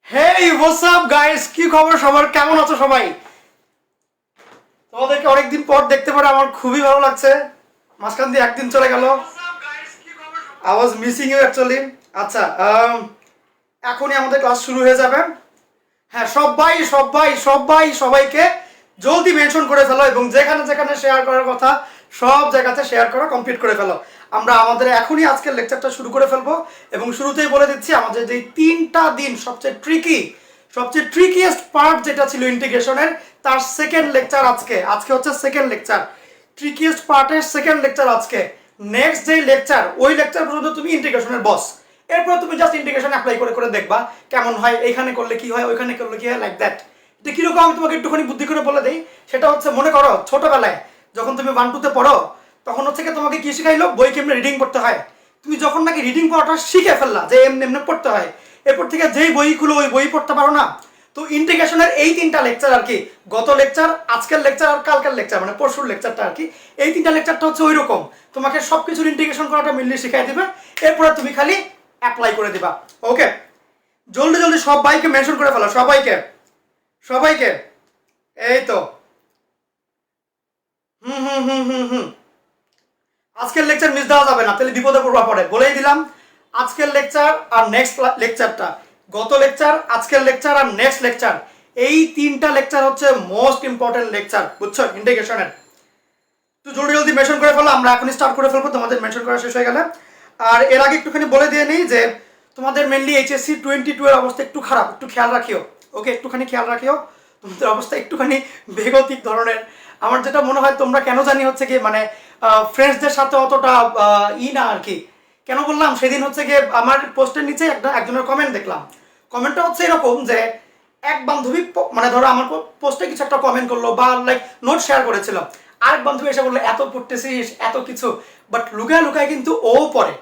হেই what's up guys, কি খবর সবার? কেমন আছো সবাই? তোমাদেরকে অনেকদিন পর দেখতে পারে আমার খুবই ভালো লাগছে। মাঝখান দিয়ে একদিন চলে গেল। I was missing you actually. আচ্ছা, এখনই আমাদের ক্লাস শুরু হয়ে যাবে। হ্যাঁ, সবাই সবাই সবাই সবাইকে জলদি মেনশন করে ফেলো এবং যেখানে যেখানে শেয়ার করার কথা সব জায়গাতে শেয়ার করা কমপ্লিট করে ফেলো। আমরা আমাদের এখনই আজকের লেকচারটা শুরু করে ফেলবো এবং শুরুতেই বলে দিচ্ছি আমাদের যে 3টা দিন সবচেয়ে ট্রিকিয়েস্ট পার্ট যেটা ছিল ইন্টিগ্রেশনের, তার সেকেন্ড লেকচার আজকে। আজকে হচ্ছে সেকেন্ড লেকচার, ট্রিকিয়েস্ট পার্টের সেকেন্ড লেকচার আজকে। নেক্সট যে লেকচার, ওই লেকচার পর্যন্ত তুমি ইন্টিগ্রেশনের বস। এরপর তুমি জাস্ট ইন্টিগ্রেশন অ্যাপ্লাই করে করে দেখবা কেমন হয়, এখানে করলে কি হয়, ওইখানে করলে কি হয়, লাইক দ্যাট। এটা কিরকম আমি তোমাকে একটুখানি বুদ্ধি করে বলে দিই। সেটা হচ্ছে, মনে করো ছোটবেলায় যখন তুমি 1-2-তে পড়ো, তখন হচ্ছে কি তোমাকে কি শিখাইলো, বই কেমনে রিডিং পড়তে হয়। তুমি যখন নাকি রিডিং পড়াটা শিখে ফেললা যে এমনি এমনি পড়তে হয়, এরপর থেকে যেই বই খুলো ওই বই পড়তে পারো না। তো ইন্টিগ্রেশনের এই 3টা লেকচার আর কি, গত লেকচার, আজকের লেকচার আর কালকের লেকচার, মানে পরশুর লেকচারটা আর কি, এই 3টা লেকচারটা হচ্ছে ওই রকম। তোমাকে সবকিছুর ইন্টিগ্রেশন করাটা মিললি শিখাই দিবে, এরপরে তুমি খালি অ্যাপ্লাই করে দিবা। ওকে, জলদি জলদি সবাইকে মেনশন করে ফেলো, সবাইকে সবাইকে। এই তো, হুম হুম হুম হুম হুম আজকের লেকচার মিস দেওয়া যাবে না, তাহলে বিপদে পড়বা পড়ে, বলেই দিলাম। আজকের লেকচার আর নেক্সট লেকচারটা, গত লেকচার, আজকের লেকচার আর নেক্সট লেকচার, এই 3টা লেকচার হচ্ছে মোস্ট ইম্পর্টেন্ট লেকচার, বুঝছো, ইন্টিগ্রেশনের। তো জলদি জলদি মেনশন করে ফেলো, আমরা এখনই স্টার্ট করে ফেলবো তোমাদের মেনশন করা শেষ হয়ে গেলে। আর এর আগে একটুখানি বলে দিয়ে নিই যে তোমাদের মেনলি এইচএসসি 22 এর অবস্থা একটু খারাপ, একটু খেয়াল রাখিও। ওকে, একটুখানি খেয়াল রাখিও, তোমাদের অবস্থা একটুখানি বেগতিক ধরনের। আমার যেটা মনে হয়, তোমরা কেন জানি হচ্ছে কি মানে ফ্রেন্ডসদের সাথে অতটা না আর কি। কেন বললাম, সেদিন হচ্ছে গিয়ে আমার পোস্টের নিচে একজনের কমেন্ট দেখলাম। কমেন্টটা হচ্ছে এরকম যে এক বান্ধবী মানে ধরো আমার পোস্টে কিছু একটা কমেন্ট করলো বা লাইক নোট শেয়ার করেছিল, আরেক বান্ধবী এসে বললো এত পড়তেছিস এত কিছু, বাট লুকায় লুকায় কিন্তু ও পড়ে,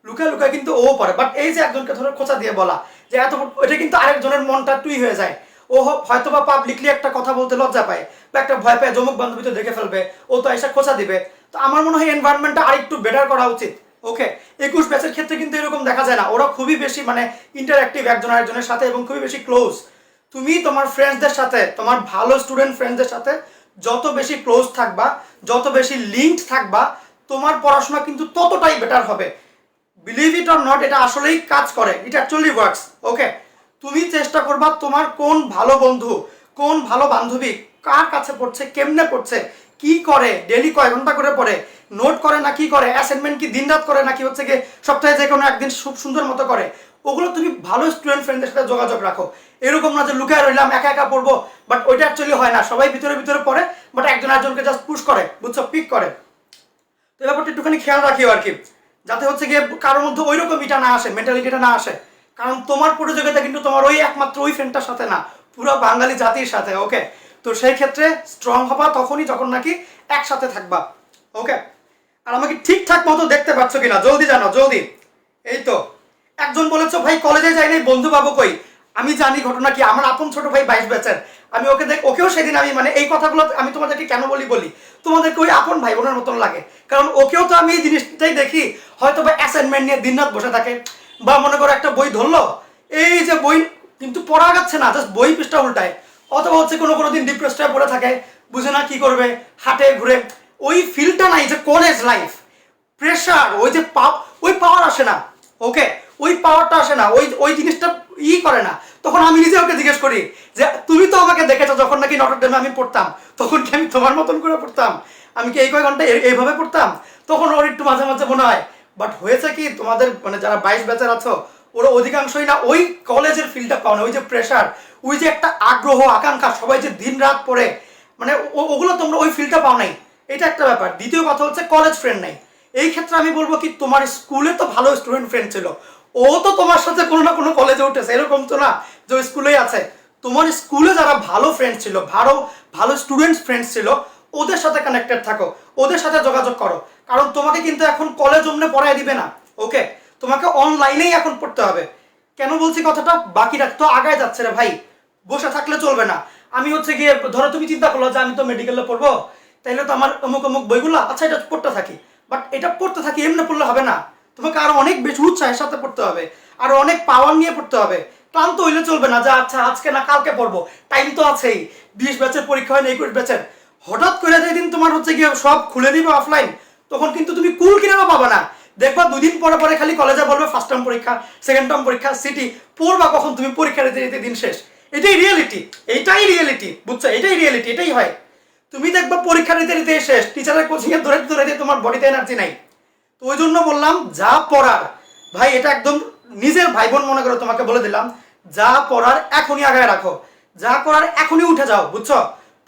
লুকায় লুকায় কিন্তু ও পড়ে। বাট এই যে একজনকে ধরো খোঁচা দিয়ে বলা যে এত, এটা কিন্তু আরেকজনের মনটা টুই হয়ে যায়। ও হয়তো বা পাবলিকলি একটা কথা বলতে লজ্জা পায় বা একটা ভয় পায়, জমুক বান্ধবী তো দেখে ফেলবে, ও তো এসে খোঁচা দিবে। তো আমার মনে হয় এনভায়রনমেন্টটা আরেকটু বেটার করা উচিত। ওকে, 21 ব্যাচের ক্ষেত্রে কিন্তু এরকম দেখা যায় না, ওরা খুবই বেশি মানে ইন্টারঅ্যাক্টিভ একজন আরেকজনের সাথে এবং খুবই বেশি ক্লোজ। তুমি তোমার ফ্রেন্ডসদের সাথে, তোমার ভালো স্টুডেন্ট ফ্রেন্ডসদের সাথে যত বেশি ক্লোজ থাকবা, যত বেশি লিঙ্কড থাকবা, তোমার পড়াশোনা কিন্তু ততটাই বেটার হবে। বিলিভ ইট অর নট, এটা আসলেই কাজ করে, ইট অ্যাকচুয়ালি ওয়ার্কস। ওকে, তুমি চেষ্টা করবা তোমার কোন ভালো বন্ধু, কোন ভালো বান্ধবী কার কাছে পড়ছে, কেমনে পড়ছে, কি করে, ডেলি কয় ঘন্টা করে পড়ে, নোট করে না কি করে, অ্যাসাইনমেন্ট কি দিনরাত করে নাকি হচ্ছে গিয়ে সপ্তাহে যে কোনো একদিন খুব সুন্দর মতো করে, ওগুলো তুমি ভালো স্টুডেন্ট ফ্রেন্ডদের সাথে যোগাযোগ রাখো। এরকম না যে লুকায় রইলাম একা একা পড়বো, বাট ওইটা অ্যাকচুয়ালি হয় না, সবাই ভিতরে ভিতরে পড়ে, বাট একজন একজনকে জাস্ট পুশ করে, বুঝছো, পিক করে। তো এই ব্যাপারটা একটুখানি খেয়াল রাখিও আর কি, যাতে হচ্ছে গিয়ে কারোর মধ্যে ওই রকম এটা না আসে, মেন্টালিটিটা না আসে। কারণ তোমার প্রতিযোগিতা কিন্তু তোমার ওই একমাত্র ওই ফ্রেন্ডটার সাথে না, পুরো বাঙালি জাতির সাথে। ওকে, তো সেই ক্ষেত্রে স্ট্রং হবা তখনই যখন নাকি একসাথে থাকবা। ওকে, আর আমাকে ঠিকঠাক মতো দেখতে পাচ্ছ কিনা জলদি জানো, জলদি। এই তো, একজন বলেছো ভাই কলেজে যাই নাই, বন্ধু পাবো কই। আমি জানি ঘটনা কি, আমার আপন ছোট ভাই 22 ব্যাচের, আমি ওকেও সেদিন আমি মানে এই কথাগুলো আমি তোমাদেরকে কেন বলি তোমাদেরকে ওই আপন ভাই বোনের মতন লাগে। কারণ ওকেও তো আমি এই জিনিসটাই দেখি, হয়তো বা অ্যাসাইনমেন্ট নিয়ে দিনরাত বসে থাকে, বা মনে করো একটা বই ধরলো, এই যে বই কিন্তু পড়া যাচ্ছে না, জাস্ট বই পৃষ্ঠা উল্টায়, অথবা হচ্ছে কোনো কোনো দিন ডিপ্রেসড হয়ে পড়ে থাকে, বুঝে না কি করবে, হাঁটে ঘুরে। ওই ফিলটা নাই যে কলেজ লাইফ, প্রেশার, ওই যে ওই পাওয়ার আসে না। ওকে, ওই পাওয়ারটা আসে না, ওই ওই জিনিসটা করে না। তখন আমি নিজে ওকে জিজ্ঞেস করি যে তুমি তো আমাকে দেখেছো যখন নাকি নটর ডেমে আমি পড়তাম, তখন কি আমি তোমার মতন করে পড়তাম, আমি কি এই কয় ঘন্টা এইভাবে পড়তাম? তখন ওর একটু মাঝে মাঝে মনে হয়। বাট হয়েছে কি, তোমাদের মানে যারা 22 ব্যাচের আছো, ওরা অধিকাংশই না ওই কলেজের ফিল্ডটা পাও না, ওই যে প্রেশার, ওই যে একটা আগ্রহ আকাঙ্ক্ষা, সবাই যে দিন রাত পড়ে, মানে ওগুলো তোমরা ওই ফিল্ডটা পাও নাই। এটা একটা ব্যাপার। দ্বিতীয় কথা হচ্ছে কলেজ ফ্রেন্ড নাই। এই ক্ষেত্রে আমি বলবো কি, তোমার স্কুলে তো ভালো স্টুডেন্ট ফ্রেন্ড ছিল, ও তো তোমার সাথে কোনো না কোনো কলেজে উঠেছে, এরকম তো না যে স্কুলেই আছে। তোমার স্কুলে যারা ভালো ফ্রেন্ড ছিল, ভালো ভালো স্টুডেন্ট ফ্রেন্ডস ছিল, ওদের সাথে কানেক্টেড থাকো, ওদের সাথে যোগাযোগ করো। কারণ তোমাকে কিন্তু এখন কলেজ অমনে পড়ায় দিবে না। ওকে, তোমাকে অনলাইনেই এখন পড়তে হবে। কেন বলছি কথাটা, বাকিরা তো আগায় যাচ্ছে রে ভাই, বসে থাকলে চলবে না। আমি হচ্ছে গিয়ে ধরো তুমি চিন্তা করলো যে আমি তো মেডিকেলে পড়বো, তাইলে তো আমার অমুক অমুক বইগুলো, আচ্ছা এটা পড়তে থাকি, বাট এটা পড়তে থাকি এমনি পড়লে হবে না, তোমাকে আরো অনেক বেশি উৎসাহের সাথে পড়তে হবে, আরো অনেক পাওয়ার নিয়ে পড়তে হবে। ক্লান্ত হইলে চলবে না যে আচ্ছা আজকে না কালকে পড়বো, টাইম তো আছেই, 20 ব্যাচের পরীক্ষা হয় না, 21 ব্যাচের। হঠাৎ করে যেদিন তোমার হচ্ছে গিয়ে সব খুলে দিবে অফলাইন, তখন কিন্তু তুমি কুল কিনারও পাবা না। দেখবা দুদিন পরে পরে খালি কলেজে বলবে ফার্স্ট টার্ম পরীক্ষা, সেকেন্ড টার্ম পরীক্ষা, সিটি পড়বা কখন তুমি, পরীক্ষা দিতে দিতে দিন শেষ। এটাই রিয়েলিটি, এইটাই রিয়েলিটি, বুঝছো? এটাই রিয়েলিটি, এটাই হয়। তুমি দেখবা পরীক্ষা দিতে দিতে শেষ, টিচারের কোচিং এ ধরে ধরে তোমার বডিতে এনার্জি নাই। তো ওই জন্য বললাম যা পড়ার ভাই, এটা একদম নিজের ভাই বোন মনে করে তোমাকে বলে দিলাম, যা পড়ার এখনই আগায় রাখো, যা করার এখনই উঠে যাও, বুঝছো?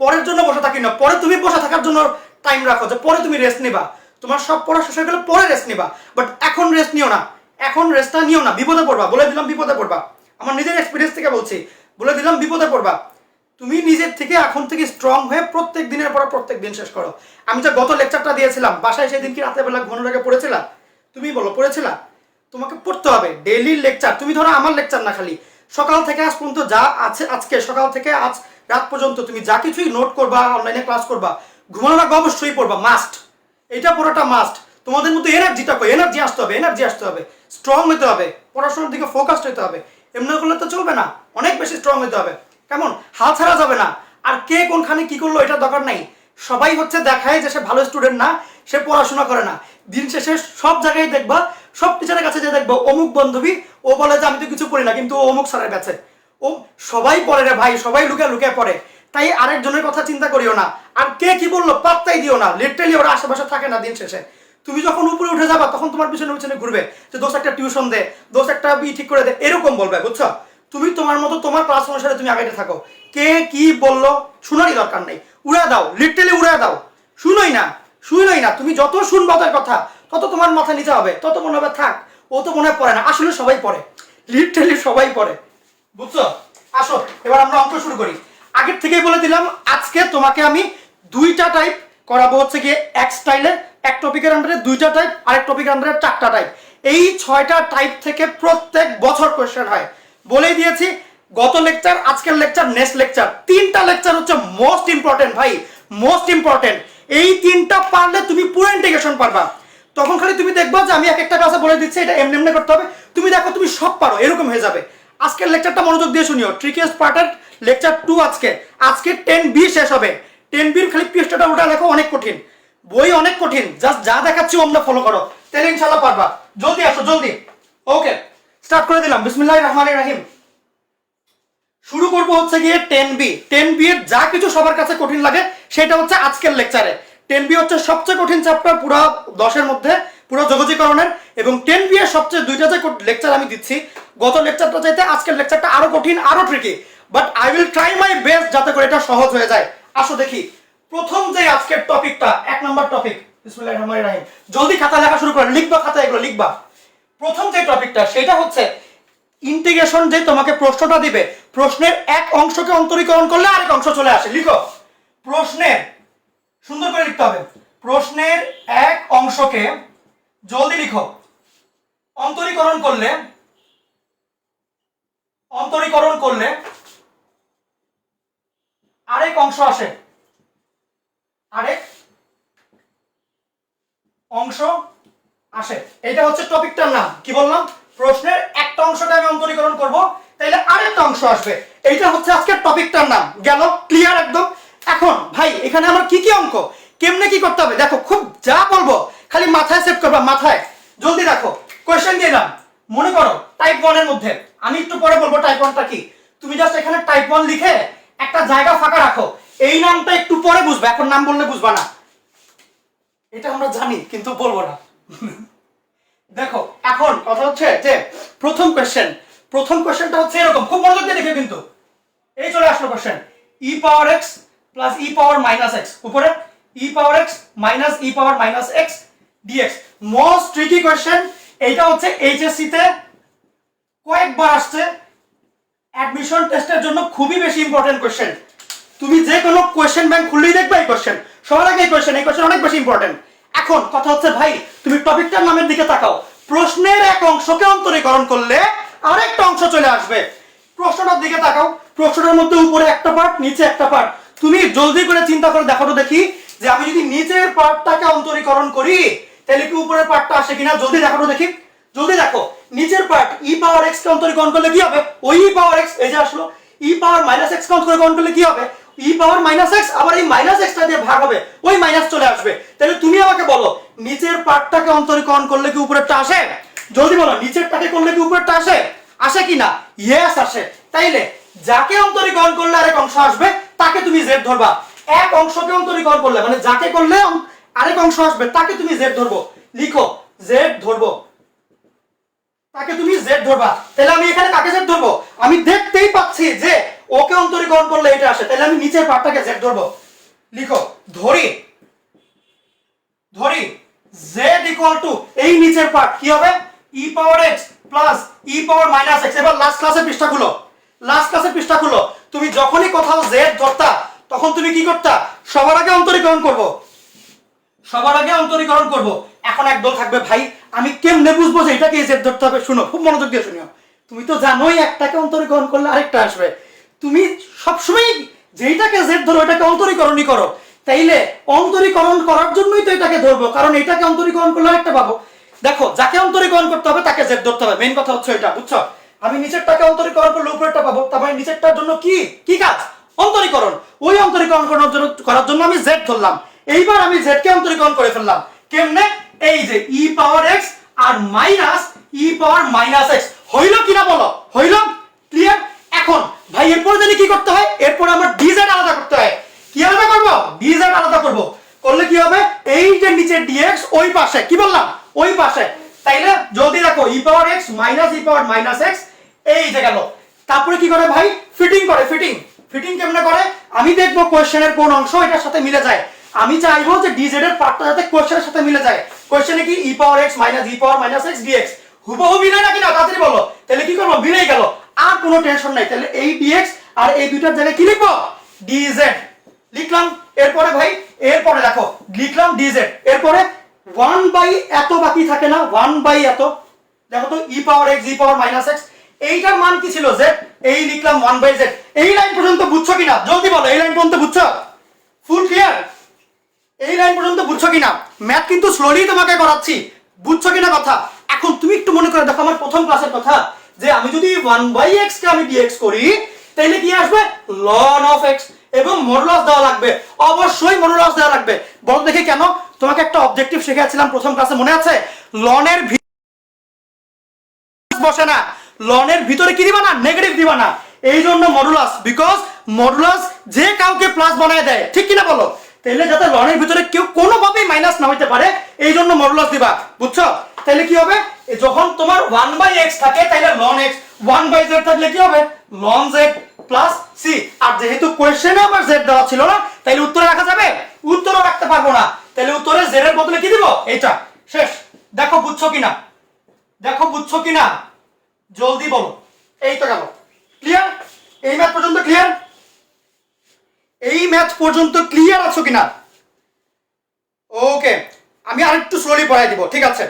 পরের জন্য বসে থাকি না, পরে তুমি বসে থাকার জন্য টাইম রাখো যে পরে তুমি রেস্ট নিবা, তোমার সব পড়া শেষ হয়ে গেলে পরে রেস্ট নিবা, বাট এখন রেস্ট নিও না, এখন রেস্টটা নিও না, বিপদে পড়বা, বলে দিলাম বিপদে পড়বা। আমার নিজের এক্সপিরিয়েন্স থেকে বলছি, বলে দিলাম বিপদে পড়বা। তুমি নিজের থেকে এখন থেকে স্ট্রং হয়ে প্রত্যেক দিনের পর প্রত্যেক দিন শেষ করো। আমি যে গত লেকচারটা দিয়েছিলাম বাসায়, সেদিন কি রাতের বেলা ঘুমানোর আগে পড়েছিলা? তুমি বলো পড়েছিলা? তোমাকে পড়তে হবে ডেইলি লেকচার। তুমি ধরো আমার লেকচার না, খালি সকাল থেকে আজ পর্যন্ত যা আছে, আজকে সকাল থেকে আজ রাত পর্যন্ত তুমি যা কিছুই নোট করবা, অনলাইনে ক্লাস করবা, ঘুমানোর আগে অবশ্যই পড়বা, মাস্ট। এটা পুরোটা মাস্ট। তোমাদের মধ্যে এনার্জিটা কই? এনার্জি আসতে হবে, এনার্জি আসতে হবে, স্ট্রং হতে হবে, পড়াশোনার দিকে ফোকাসড হতে হবে। এমনি করলে তো চলবে না, অনেক বেশি স্ট্রং হতে হবে। কেমন? হাল ছাড়া যাবে না। আর কে কোনখানে কি করলো এটা দরকার নাই। সবাই হচ্ছে দেখায় যে সে ভালো স্টুডেন্ট না, সে পড়াশোনা করে না। দিন শেষে সব জায়গায় দেখবা, সব টিচারের কাছে যে দেখবো অমুক বান্ধবী, ও বলে যে আমি তো কিছু করি না, কিন্তু ও অমুক স্যারের কাছে। ও সবাই পড়ে রে ভাই, সবাই লুকিয়ে লুকিয়ে পড়ে। তাই আরেকজনের কথা চিন্তা করিও না, আর কে কি বললো পাত্তাই দিও না। লিটারালি ওরা আশেপাশে থাকে না। দিন শেষে তুমি যখন উপরে উঠে যাবা, তখন তোমার পিছনে পিছনে ঘুরবে যে দোষ একটা টিউশন দে, দোষ একটা ঠিক করে দে, এরকম বলবে, বুঝছো? তুমি তোমার মতো তোমার ক্লাস অনুসারে তুমি আগাইতে থাকো। কে কি বললো শোনারই দরকার নেই, উড়া দাও, লিটারালি উড়া দাও। শুনোই না, শুনোই না। তুমি যত শুনবা ওদের কথা, তত তোমার মাথা নিচে হবে, তত মনে হবে থাক, ও তো মনে হয় পড়ে না। আসলে সবাই পড়ে, লিটারালি সবাই পড়ে, বুঝছো? আসো এবার আমরা অঙ্ক শুরু করি। আগের থেকেই বলে দিলাম, আজকে তোমাকে আমি দুইটা টাইপ করাবো, হচ্ছে গিয়ে এক স্টাইলে, এক টপিকের আন্ডারে দুইটা টাইপ, আরেক টপিকের আন্ডারে চারটা টাইপ। এই 6টা টাইপ থেকে প্রত্যেক বছর কোয়েশ্চেন হয়, বলেই দিয়েছি। গত লেকচার, আজকের লেকচার, নেক্সট লেকচার, 3টা লেকচার হচ্ছে মোস্ট ইম্পর্টেন্ট ভাই, মোস্ট ইম্পর্টেন্ট। এই 3টা পারলে তুমি পুরো ইন্টিগ্রেশন পারবা। তখন খালি তুমি দেখবা যে আমি এক একটা ক্লাসে বলে দিচ্ছি এটা এমনি এমনি করতে হবে, তুমি দেখো তুমি সব পারো, এরকম হয়ে যাবে। আজকের লেকচারটা মনোযোগ দিয়ে শুনিও, ট্রিকিয়েস্ট পার্টের লেকচার 2 আজকে। আজকে 10B শেষ হবে। 10Bর খালি পৃষ্ঠাটা ওটা লেখো, অনেক কঠিন বই, অনেক কঠিন। জাস্ট যা দেখাচ্ছি ওমরা ফলো করো, তাহলে ইনশাআল্লাহ পারবা। জলদি আসো, জলদি। ওকে, স্টার্ট করে দিলাম। বিসমিল্লাহির রহমানির রহিম। শুরু করব হচ্ছে গিয়ে 10B। 10B এর যা কিছু সবার কাছে কঠিন লাগে সেটা হচ্ছে আজকের লেকচারে। 10B হচ্ছে সবচেয়ে কঠিন চ্যাপ্টার পুরো 10-এর মধ্যে, পুরো যোগজীকরণের। এবং 10B এর সবচেয়ে দুইটা যে লেকচার আমি দিচ্ছি, গত লেকচারটা চাইতে আজকের লেকচারটা আরো কঠিন, আরো tricky, but I will try my best যাতে করে এটা সহজ হয়ে যায়। আসো দেখি প্রথম যে আজকের টপিকটা, 1 নম্বর টপিক। বিসমিল্লাহির রহমানির রহিম। জলদি খাতা লেখা শুরু করো, লিখবা খাতা, এগুলো লিখবা। প্রথম যে টপিকটা সেটা হচ্ছে ইন্টিগ্রেশন। যে তোমাকে প্রশ্নটা দিবে, প্রশ্নের এক অংশকে অন্তরীকরণ করলে আরেক অংশ চলে আসে। লিখো প্রশ্নের, সুন্দর করে লিখতে হবে, প্রশ্নের এক অংশকে, জলদি লিখো, অন্তরীকরণ করলে, অন্তরীকরণ করলে আরেক অংশ আসে, আরেক অংশ আসে। এটা হচ্ছে টপিকটার নাম। কি বললাম? প্রশ্নের একটা অংশকে আমি অন্তরীকরণ করব, তাইলে আরেকটা অংশ আসবে। এইটা হচ্ছে আজকের টপিকটার নাম। গেল? ক্লিয়ার একদম? এখন ভাই এখানে আমার কি কি অঙ্ক, কেমনে কি করতে হবে দেখো, খুব যা বলবো খালি মাথায় সেট করবা, মাথায়। জলদি দেখো, কোয়েশ্চেন দিয়ে দাম। মনে করো টাইপ 1 এর মধ্যে, আমি একটু পরে বলবো টাইপ 1টা কি, তুমি জাস্ট এখানে টাইপ 1 লিখে একটা জায়গা ফাঁকা রাখো। এই নামটা একটু পরে বুঝবে, এখন নাম বললে বুঝবা না, এটা আমরা জানি কিন্তু বলবো না। দেখো এখন কথা হচ্ছে যে প্রথম কোশ্চেন, প্রথম কোশ্চেনটা হচ্ছে এরকম, খুব মনোযোগ দিয়ে দেখে কিন্তু। এই চলে আসলো কোশ্চেন, e পাওয়ার x plus e power minus x, উপরে e পাওয়ার x minus e power minus x dx। Most tricky question. এইটা হচ্ছে এইচএসসি তে কয়েকবার আসছে, অ্যাডমিশন টেস্টের জন্য খুবই বেশি ইম্পর্টেন্ট কোশ্চেন। তুমি যে কোনো কোশ্চেন ব্যাংক খুললেই দেখবে এই কোশ্চেন, সবার আগে এই কোশ্চেন, এই কোশ্চেন অনেক বেশি ইম্পর্টেন্ট। এখন কথা হচ্ছে ভাই, তুমি টপিকটার নামের দিকে তাকাও, প্রশ্নের এক অংশকে অন্তরীকরণ করলে আরেকটা অংশ চলে আসবে। প্রশ্নটার দিকে তাকাও, প্রশ্নটার মধ্যে উপরে একটা পার্ট, নিচে একটা পার্ট। তুমি জলদি করে চিন্তা করে দেখো তো দেখি, যে আমি যদি নিচের পার্টটাকে অন্তরীকরণ করি তাহলে কি উপরের পার্টটা আসে কিনা। জলদি দেখো তো দেখি, জলদি দেখো। নিচের পার্ট ই পাওয়ার এক্স কে অন্তরীকরণ করলে কি হবে, ওই ই পাওয়ার এক্স এই যে আসলো, ই পাওয়ার মাইনাস এক্স কে অন্তরীকরণ করলে কি হবে, ই পাওয়ার মাইনাস এক্স, আবার এই মাইনাস এক্সটা দিয়ে ভাগ হবে, ওই মাইনাস চলে আসবে। তাহলে তুমি আমাকে বলো নিচের পার্টটাকে অন্তরীকরণ করলে কি উপরেরটা আসে? জলদি বলো, নিচেরটাকে করলে কি উপরেরটা আসে? আসে কি না? ইয়েস আসে। তাইলে যাকে অন্তরীকরণ করলে আরেক অংশ আসবে তাকে তুমি জেড ধরবা। এক অংশকে অন্তরীকরণ করলে মানে যাকে করলে আরেক অংশ আসবে তাকে তুমি জেড ধরবো। লিখো জেড ধরবো, তাকে তুমি জেড ধরবা। তাহলে আমি এখানে কাকে জেড ধরবো? আমি দেখতেই পাচ্ছি যে ওকে অন্তরীকরণ করলে এটা আসে, তাহলে আমি নিচের পার্টটাকে জেড ধরবো। লিখো ধরি ধরি জেড ইকুয়াল টু এই নিচের পার্ট কি হবে, ই power x plus E power minus x. এবার লাস্ট ক্লাসের পৃষ্ঠা খুলো, লাস্ট ক্লাসের পৃষ্ঠা খুলো। তুমি যখনই কোথাও জেড ধরতা তখন তুমি কি করতা, সবার আগে অন্তরীকরণ করব, সবার আগে অন্তরীকরণ করব। এখন একদল থাকবে ভাই আমি কেমনে বুঝবো যে এটাকে জেড ধরতে হবে? শুনো, খুব মনোযোগ দিয়ে শুনিও। তুমি তো জানোই একটাকে অন্তরীকরণ করলে আরেকটা আসবে, তুমি সবসময় যেইটাকে জেড ধরো এটাকে অন্তরীকরণই করো। তাইলে অন্তরীকরণ করার জন্যই তো এটাকে ধরবো, কারণ এটাকে অন্তরীকরণ করলে আরেকটা পাবো। দেখো যাকে অন্তরীকরণ করতে হবে তাকে জেড ধরতে হবে, মেইন কথা হচ্ছে এটা, বুঝছো? আমি নিচেরটাকে অন্তরীকরণ করলে উপরেরটা পাবো, তারপরে নিচেরটার জন্য কি কি কাজ, অন্তরীকরণ। ওই অন্তরীকরণ করার জন্য আমি জেড ধরলাম। এইবার আমি জেড কে অন্তরীকরণ করে ফেললাম। কেমনে? এই যে ই পাওয়ার এক্স আর minus E power minus x. হইল কিনা বলো? হইল? ক্লিয়ার? এখন ভাই এরপরে জানি কি করতে হয়, এরপরে আমার ডিজেড আলাদা করতে হয়। কি আলাদা করব? ডিজেড আলাদা করব। করলে কি হবে, এই যে নিচে ডিএক্স ওই পাশে, কি বললাম, ওই পাশে। তাইলে যদি দেখো ই power x minus E power minus x এই যে গেল। তারপরে কি করে ভাই, ফিটিং করে। ফিটিং ফিটিং কেমনে করে, আমি দেখবো কোশ্চেনের কোন অংশ এটার সাথে মিলে যায়। আমি চাইবো যে ডিজেড এর পার্টটা যাতে কোশ্চেনের সাথে মিলে যায়। কোশ্চেনে কি ই power x minus E power minus x dx, হুবহু মিলে নাকি না, তাড়াতাড়ি বলো। তাহলে কি করবো, মিলেই গেল, আর কোনো টেনশন নাই। তাহলে এই ডিএক্স আর এই দুইটার জায়গায় কি লিখবো, ডিজেড লিখলাম। এরপরে ভাই এরপরে দেখো লিখলাম ডিজেড, এরপরে 1 এত বাকি থাকে না, 1 এত। দেখো তো ই পাওয়ার এক্স ই পাওয়ার মাইনাস এক্স এইটার মান কি ছিল, জেড। এই লিখলাম 1/z। এই লাইন পর্যন্ত বুঝছো কিনা জলদি বলো, এই লাইন পর্যন্ত বুঝছো? ফুল ক্লিয়ার? এই লাইন পর্যন্ত বুঝছো কিনা? ম্যাথ কিন্তু স্লোলি তোমাকে করাচ্ছি, বুঝছো কিনা কথা? এখন তুমি একটু মনে করে দেখো আমার প্রথম ক্লাসের কথা, যে আমি যদি 1/x কে আমি dx করি তাহলে কি আসবে, ln of x, এবং মডুলাস দেওয়া লাগবে, অবশ্যই মডুলাস দেওয়া লাগবে। বল দেখি কেন? তোমাকে একটা অবজেক্টিভ শেখাচ্ছিলাম প্রথম ক্লাসে, মনে আছে? ln এর বসে না, ln এর ভিতরে কি দিবা না, নেগেটিভ দিবা না। এই জন্য মডুলাস, বিকজ মডুলাস যে কাউকে প্লাস বানায় দেয়, ঠিক কিনা বলো? তাহলে যাতে ln এর ভিতরে কেউ কোনোভাবেই মাইনাস না হইতে পারে এই জন্য মডুলাস দিবা, বুঝছো? তাহলে কি হবে, যখন তোমার 1/x থাকে তাহলে ln x, 1/z থাকলে কি হবে, ln z প্লাস c। আর যেহেতু কোশ্চেনে আমার z দেওয়া ছিল না তাহলে উত্তরে রাখা যাবে, উত্তরও রাখতে পারবো না। তাহলে উত্তরে z এর বদলে কি দিব, এটা। শেষ। দেখো বুঝছো কিনা, দেখো বুঝছো কিনা, জলদি বলো। এই তো গেল। ক্লিয়ার? এই ম্যাথ পর্যন্ত ক্লিয়ার? এই ম্যাথ পর্যন্ত ক্লিয়ার আছো কিনা? ওকে, আমি আরেকটু স্লোলি পড়াই দিব, ঠিক আছে?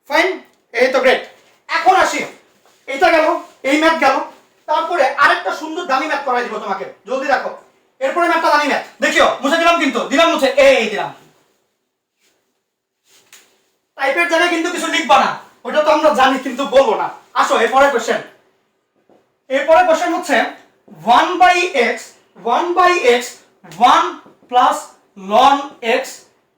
ফাইন, এই তো গ্রেট। এখন আসি, এইটা গেল, এই ম্যাথ গেল, তারপরে আরেকটা সুন্দর দামি ম্যাথ করাই দিব তোমাকে, জলদি রাখো। এরপরে ম্যাথটা দামি ম্যাথ, দেখিও, মুছে দিলাম কিন্তু, দিলাম মুছে, এই দিলাম। টাইপের জায়গায় কিন্তু কিছু লিখবা না, ওটা তো আমরা জানি কিন্তু বলবো না। আসো এরপরে কোশ্চেন। এরপরে কোশ্চেন হচ্ছে 1/x 1 plus ln x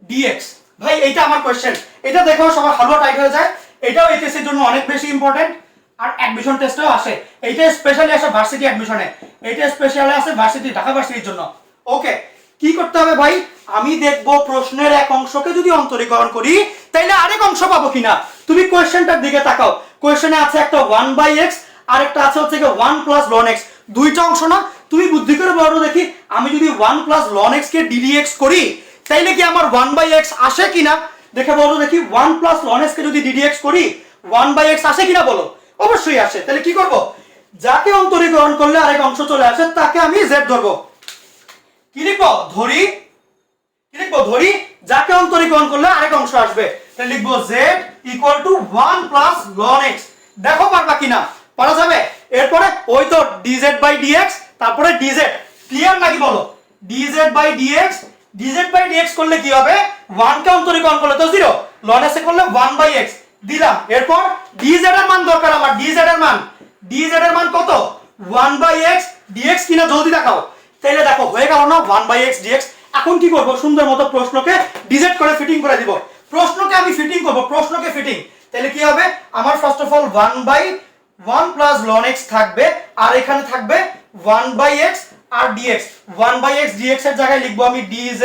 dx। ভাই এইটা আমার কোশ্চেন, এটা দেখো সবার হালুয়া টাইট হয়ে যায়। এটাও এইচএসসির জন্য অনেক বেশি ইম্পর্টেন্ট, আর অ্যাডমিশন টেস্টেও আসে। এইটা স্পেশালি আসে ভার্সিটি অ্যাডমিশনে, এইটা স্পেশালি আসে ভার্সিটি, ঢাকা ভার্সিটির জন্য। ওকে, কি করতে হবে ভাই, আমি দেখবো প্রশ্নের এক অংশকে যদি অন্তরীকরণ করি তাইলে আরেক অংশ পাবো কিনা। তুমি কোশ্চেনটার দিকে তাকাও, কোশ্চেনে আছে একটা 1/x আর একটা আছে হচ্ছে 1 প্লাস ln x, দুইটা অংশ না? তুমি বুদ্ধি করে বলো দেখি, আমি যদি 1 প্লাস ln x কে ddx করি তাইলে কি আমার 1/x আসে কিনা, দেখে বলো দেখি। 1 প্লাস ln x কে যদি ddx করি 1/x আসে কিনা বলো। অবশ্যই আসে। তাহলে কি করব, যাকে অন্তরীকরণ করলে আরেক অংশ চলে আসে তাকে আমি z ধরবো। কি লিখবো, ধরি। কি লিখবো, ধরি যাকে অন্তরীকরণ করলে আরেক অংশ আসবে। তাহলে লিখবো z equal to 1 plus ln x। দেখো পারবা কিনা, পারা যাবে? এরপরে ওই তো dz/dx, তারপরে dz। ক্লিয়ার নাকি বলো? dz/dx, dz/dx করলে কি হবে, 1 কে অন্তরীকরণ করলে তো 0, ln x এ করলে 1/x। দিলাম। এরপর dz এর মান দরকার আমার, dz এর মান কত? 1/x dx কিনা জলদি দেখাও। তাহলে দেখো হয়ে গেল না 1/x dx। এখন কি করব? সুন্দর মতো প্রশ্নকে ডিজেট করে ফিটিং করে দিব। প্রশ্নকে আমি ফিটিং করব, প্রশ্নকে ফিটিং। তাহলে কি হবে? আমার first of all 1/1 plus ln x থাকবে, আর এখানে থাকবে 1/x আর dx। 1/x dx এর জায়গায় লিখবো আমি dz,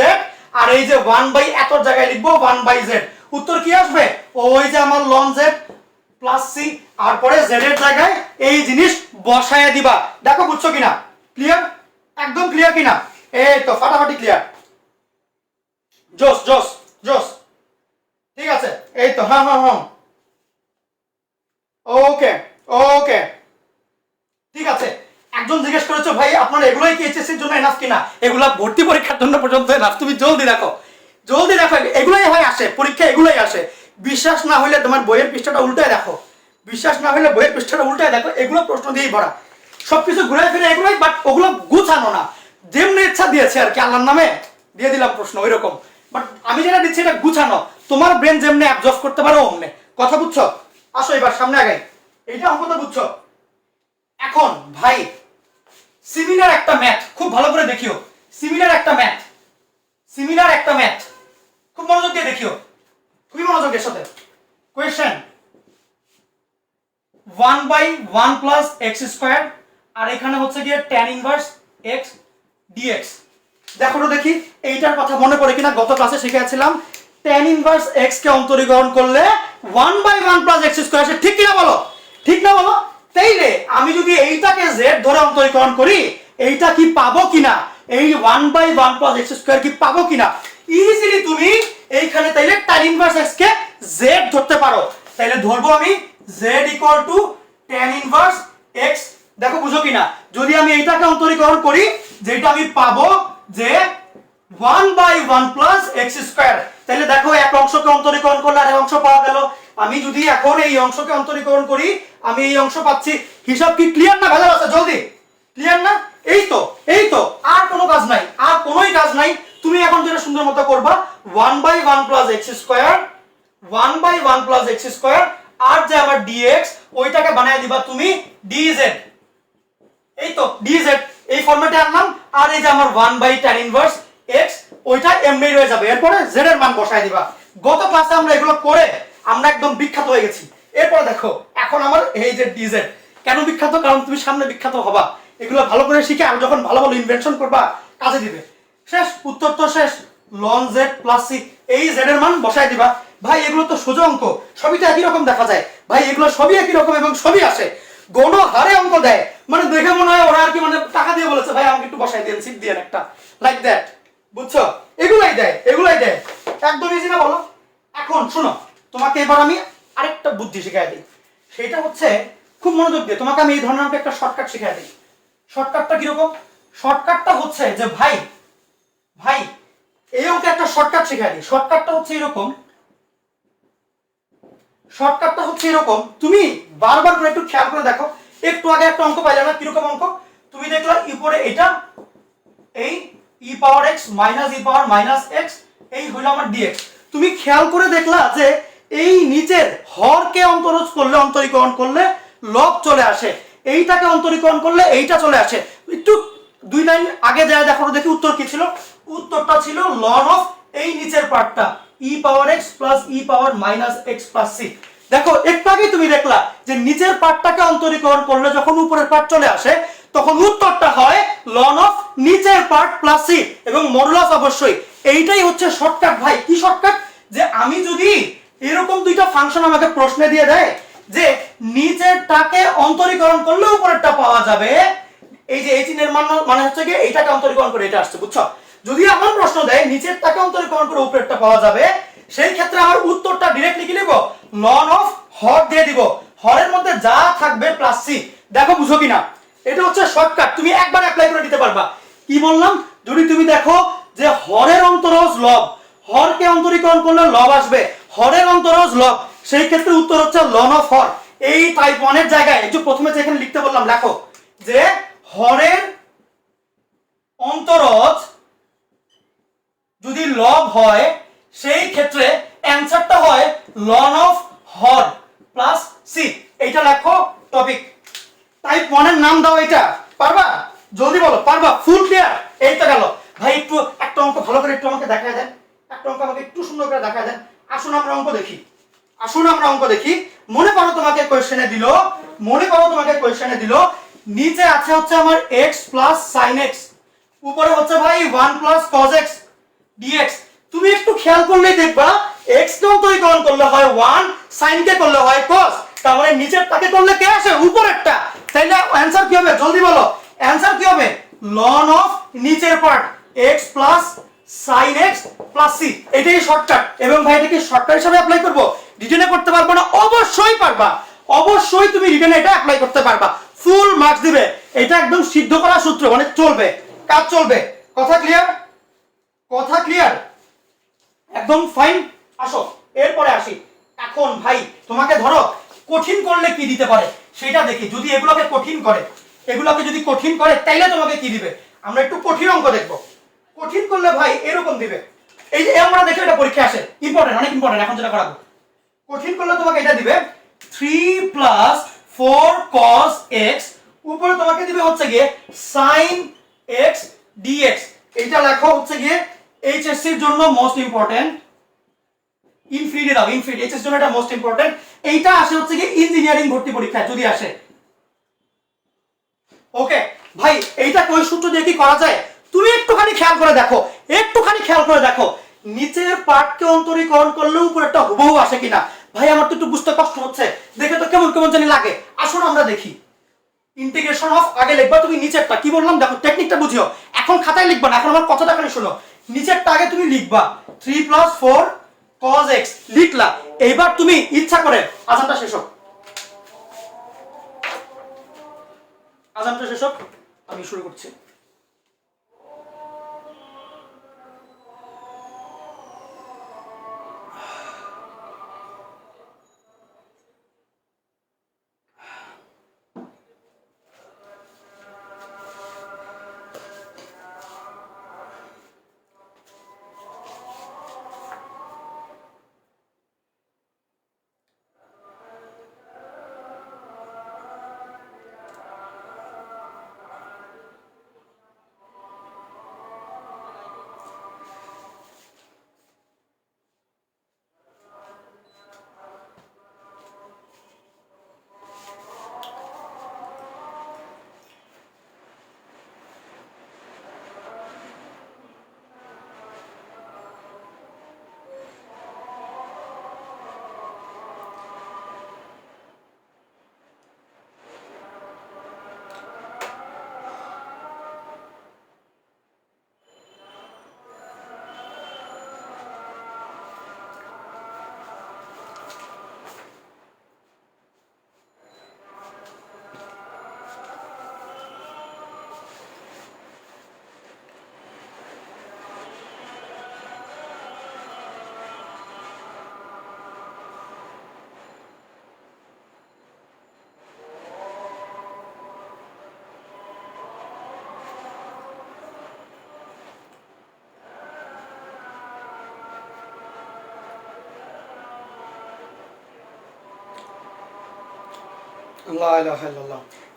আর এই যে 1/ এতর জায়গায় লিখবো 1/z। উত্তর কি আসবে? ওই যে আমার ln z প্লাস c, আর পরে z এর জায়গায় এই জিনিস বসায় দিবা। দেখো বুঝছো কিনা? ক্লিয়ার? একদম ক্লিয়ার কিনা? এই তো ফাটাফাটি ক্লিয়ার। জোস জোস জোস। ঠিক আছে, এই তো। হ্যাঁ হ্যাঁ হ্যাঁ, ওকে ওকে, ঠিক আছে। একজন জিজ্ঞেস করেছো ভাই আপনারা এগুলোই কি এইচএসসির জন্য এনাফ কিনা? এগুলা ভর্তি পরীক্ষার জন্য পর্যন্ত এনাফ। তুমি জলদি দেখো, জলদি দেখো, এগুলাই হয় আসে পরীক্ষা, এগুলাই আসে। বিশ্বাস না হলে তোমার বইয়ের পৃষ্ঠাটা উল্টায় দেখো, বিশ্বাস না হলে বইয়ের পৃষ্ঠাটা উল্টায় দেখো, এগুলো প্রশ্ন দিয়েই ভরা। সবকিছু ঘুরে ফিরে এগুলোই, বাট ওগুলো গুছানো না। যেমনি ইচ্ছা দিয়েছে আর কি, আল্লাহর নামে দিয়ে দিলাম প্রশ্ন ওই রকম। বাট আমি যেটা দিচ্ছি এটা গুছানো, তোমার ব্রেন যেমনি অ্যাবজর্ব করতে পারো অমনে। কথা বুঝছো? আসো এবার সামনে আগাই। এইটা অঙ্কটা বুঝছো? এখন ভাই সিমিলার একটা ম্যাথ খুব ভালো করে দেখিও। সিমিলার একটা ম্যাথ খুব মনোযোগ দিয়ে দেখিও, খুবই মনোযোগের সাথে। কোয়েশ্চেন 1/1 প্লাস x স্কয়ার, আর এখানে হচ্ছে গিয়ে tan ইনভার্স x dx। দেখো তো দেখি এইটার কথা মনে পড়ে কিনা, গত ক্লাসে শিখিয়েছিলাম tan ইনভার্স x কে অন্তরীকরণ করলে 1/1 প্লাস x স্কয়ার আসে। ঠিক কিনা বলো? ঠিক না বলো? তাইলে আমি যদি এইটাকে z ধরে অন্তরীকরণ করি, এইটা কি পাবো কিনা? এই 1/1 প্লাস x স্কয়ার কি পাবো কিনা? ইজিলি তুমি এইখানে তাইলে tan ইনভার্স x কে z ধরতে পারো। তাইলে ধরবো আমি z equal to tan inverse x। দেখো বুঝো কিনা? যদি আমি এইটাকে অন্তরীকরণ করি, যেটা আমি পাবো যে 1/1 প্লাস x স্কয়ার। তাহলে দেখো এক অংশকে অন্তরীকরণ করলে আর এক অংশ পাওয়া গেল। আমি যদি এখন এই অংশকে অন্তরীকরণ করি, আমি এই অংশ পাচ্ছি। হিসাব কি ক্লিয়ার না? ভালো আছে? জলদি ক্লিয়ার না? এই তো, এই তো, আর কোনো কাজ নাই, আর কোনোই কাজ নাই। তুমি এখন যেটা সুন্দর মতো করবা 1/1 plus x square, 1/1 plus x square, আর যে আমার dx ওইটাকে বানায় দিবা তুমি dz। এই তো dz এই ফরম্যাটে আনলাম, আর এই যে আমার 1/tan ইনভার্স x ওইটা এমনি রয়ে যাবে। এরপরে z এর মান বসায় দিবা। গত ক্লাসে আমরা এগুলো করে আমরা একদম বিখ্যাত হয়ে গেছি। এরপর দেখো এখন আমার এই যে dz কেন বিখ্যাত? কারণ তুমি সামনে বিখ্যাত হবা। এগুলো ভালো করে শিখে আর যখন ভালো ভালো ইনভেনশন করবা কাজে দিবে। শেষ, উত্তর তো শেষ। ln z প্লাস c, এই z এর মান বসায় দিবা। ভাই এগুলো তো সোজা অঙ্ক, সবই তো একই রকম দেখা যায়। ভাই এগুলো সবই একই রকম এবং সবই আসে। গণ হারে অঙ্ক দেয়, মানে দেখে মনে হয় ওরা আর কি মানে টাকা দিয়ে বলেছে ভাই আমাকে একটু বসাই দেন, সিট দিয়ে একটা, লাইক দ্যাট। বুঝছো? এগুলাই দেয়, এগুলাই দেয়। একদম ইজি না বলো? এখন শোনো, তোমাকে এবার আমি আরেকটা বুদ্ধি শিখাই দিই। সেটা হচ্ছে খুব মনোযোগ দিয়ে তোমাকে আমি এই ধরনের একটা শর্টকাট শিখাই দিই। শর্টকাটটা কিরকম? শর্টকাটটা হচ্ছে যে ভাই ভাই এই অঙ্কে একটা শর্টকাট শিখাই দিই। শর্টকাটটা হচ্ছে এরকম, শর্টকাটটা হচ্ছে এরকম। তুমি বারবার করে একটু খেয়াল করে দেখো। একটু আগে একটা অঙ্ক পাইলে না? কিরকম অঙ্ক? তুমি দেখলা উপরে এটা এই e পাওয়ার x minus e power minus x, এই হলো আমার dx। তুমি খেয়াল করে দেখলা যে এই নিচের হরকে অন্তরীকরণ করলে লব চলে আসে, এইটাকে অন্তরীকরণ করলে এইটা চলে আসে। একটু দুই লাইন আগে যায় দেখো দেখি উত্তর কি ছিল। উত্তরটা ছিল ln অফ এই নিচের পার্টটা e পাওয়ার x plus e power minus x plus c। দেখো একটু আগে তুমি দেখলা যে নিচের পার্টটাকে অন্তরীকরণ করলে যখন উপরের পার্ট চলে আসে তখন উত্তরটা হয় ln অফ নিচের পার্ট প্লাস c, এবং মডুলাস অবশ্যই। এইটাই হচ্ছে শর্টকাট। ভাই কি শর্টকাট? যে আমি যদি এরকম দুইটা ফাংশন আমাকে প্রশ্নে দিয়ে দেয় যে নিচেরটাকে অন্তরীকরণ করলে উপরেরটা পাওয়া যাবে, এই যে এই চিহ্নের মান মানে হচ্ছে কি এইটাকে অন্তরীকরণ করে এটা আসছে। বুঝছো? যদি আমার প্রশ্ন দেয় নিচেরটাকে অন্তরীকরণ করে উপরেরটা পাওয়া যাবে, সেই ক্ষেত্রে আমার উত্তরটা ডাইরেক্টলি কি লিখব? ln অফ হর দিয়ে দিব, হরের মধ্যে যা থাকবে প্লাস c। দেখো বুঝো কিনা? এটা হচ্ছে শর্টকাট, তুমি একবার অ্যাপ্লাই করে দিতে পারবা। কি বললাম? যদি তুমি দেখো যে হরের অন্তরজ লব, হরকে অন্তরীকরণ করলে লব আসবে, হরের অন্তরজ লব, সেই ক্ষেত্রে উত্তর হচ্ছে ln অফ হর। এই টাইপ 1 এর জায়গায় একটু প্রথমে যেখানে লিখতে বললাম লেখো যে হরের অন্তরজ যদি লব হয় সেই ক্ষেত্রে অ্যানসারটা হয় ln অফ হর। পারবা? ফুল ক্লিয়ার? এই তো গেল ভাই। একটু একটা অঙ্ক ভালো করে একটু আমাকে দেখায় দেন, একটা অঙ্ক আমাকে একটু সুন্দর করে দেখায় দেন। আসুন আমরা অঙ্ক দেখি, আসুন আমরা অঙ্ক দেখি। মনে করো তোমাকে কোয়েশ্চেনে দিল, মনে করো তোমাকে কোয়েশ্চেনে দিল নিচে আছে হচ্ছে আমার x প্লাস sin x, উপরে হচ্ছে ভাই 1 প্লাস cos x dx। তুমি একটু খেয়াল করলেই দেখবা x কে অন্তরীকরণ করলে হয় 1, sin কে করলে হয় cos, তার মানে নিচের টাকে করলে কে আসে? উপরেরটা। তাইলে অ্যানসার কি হবে? জলদি বলো, অ্যানসার কি হবে? ln অফ নিচের part x plus sin x plus c। এটাই শর্টকাট। এবং ভাই এটা কি শর্টকাট হিসেবে অ্যাপ্লাই করব? রিটেনে করতে পারবো না? অবশ্যই পারবা, অবশ্যই তুমি রিটেনে এটা অ্যাপ্লাই করতে পারবা, ফুল মার্কস দিবে। এটা একদম সিদ্ধ করা সূত্র, মানে চলবে, কাজ চলবে। কথা ক্লিয়ার? কথা ক্লিয়ার? একদম ফাইন। আসো এরপরে আসি। এখন ভাই তোমাকে ধরো কঠিন করলে কি দিতে পারে সেটা দেখি। যদি এগুলোকে কঠিন করে, এগুলোকে যদি কঠিন করে তাইলে তোমাকে কি দিবে? আমরা একটু কঠিন অঙ্ক দেখবো। কঠিন করলে ভাই এরকম দিবে। এই যে আমরা দেখি এটা পরীক্ষা আসে, ইম্পর্টেন্ট, অনেক ইম্পর্টেন্ট। এখন যেটা করাবো, কঠিন করলে তোমাকে এটা দিবে 3 প্লাস 4 cos x, উপরে তোমাকে দিবে হচ্ছে গিয়ে sin x dx। এটা লেখা হচ্ছে গিয়ে এইচএসসি এর জন্য মোস্ট ইম্পর্টেন্ট। ইনফিনিটি দাও, ইনফিনিটি এইচএসসি এর জন্য এটা মোস্ট ইম্পর্টেন্ট। এইটা আসে হচ্ছে গিয়ে ইঞ্জিনিয়ারিং ভর্তি পরীক্ষায় যদি আসে। ওকে ভাই, এইটা কোন সূত্র দিয়ে কি করা যায়? তুমি একটুখানি খেয়াল করে দেখো, একটুখানি খেয়াল করে দেখো নিচের পার্টকে অন্তরীকরণ করলে উপরেরটা হুবহু আসে কিনা। ভাই আমার তো একটু বুঝতে কষ্ট হচ্ছে, দেখে তো কেমন কেমন জানি লাগে। আসুন আমরা দেখি। ইন্টিগ্রেশন অফ আগে লিখবা তুমি নিচেরটা, কি বললাম দেখো, টেকনিকটা বুঝিও। এখন খাতায় লিখবা না, এখন আমার কথাটা খালি শোনো। নিচেরটা আগে তুমি লিখবা 3 প্লাস 4 cos x, লিখলা। এইবার তুমি ইচ্ছা করে আজানটা শেষ হোক, আজানটা শেষ হোক, আমি শুরু করছি।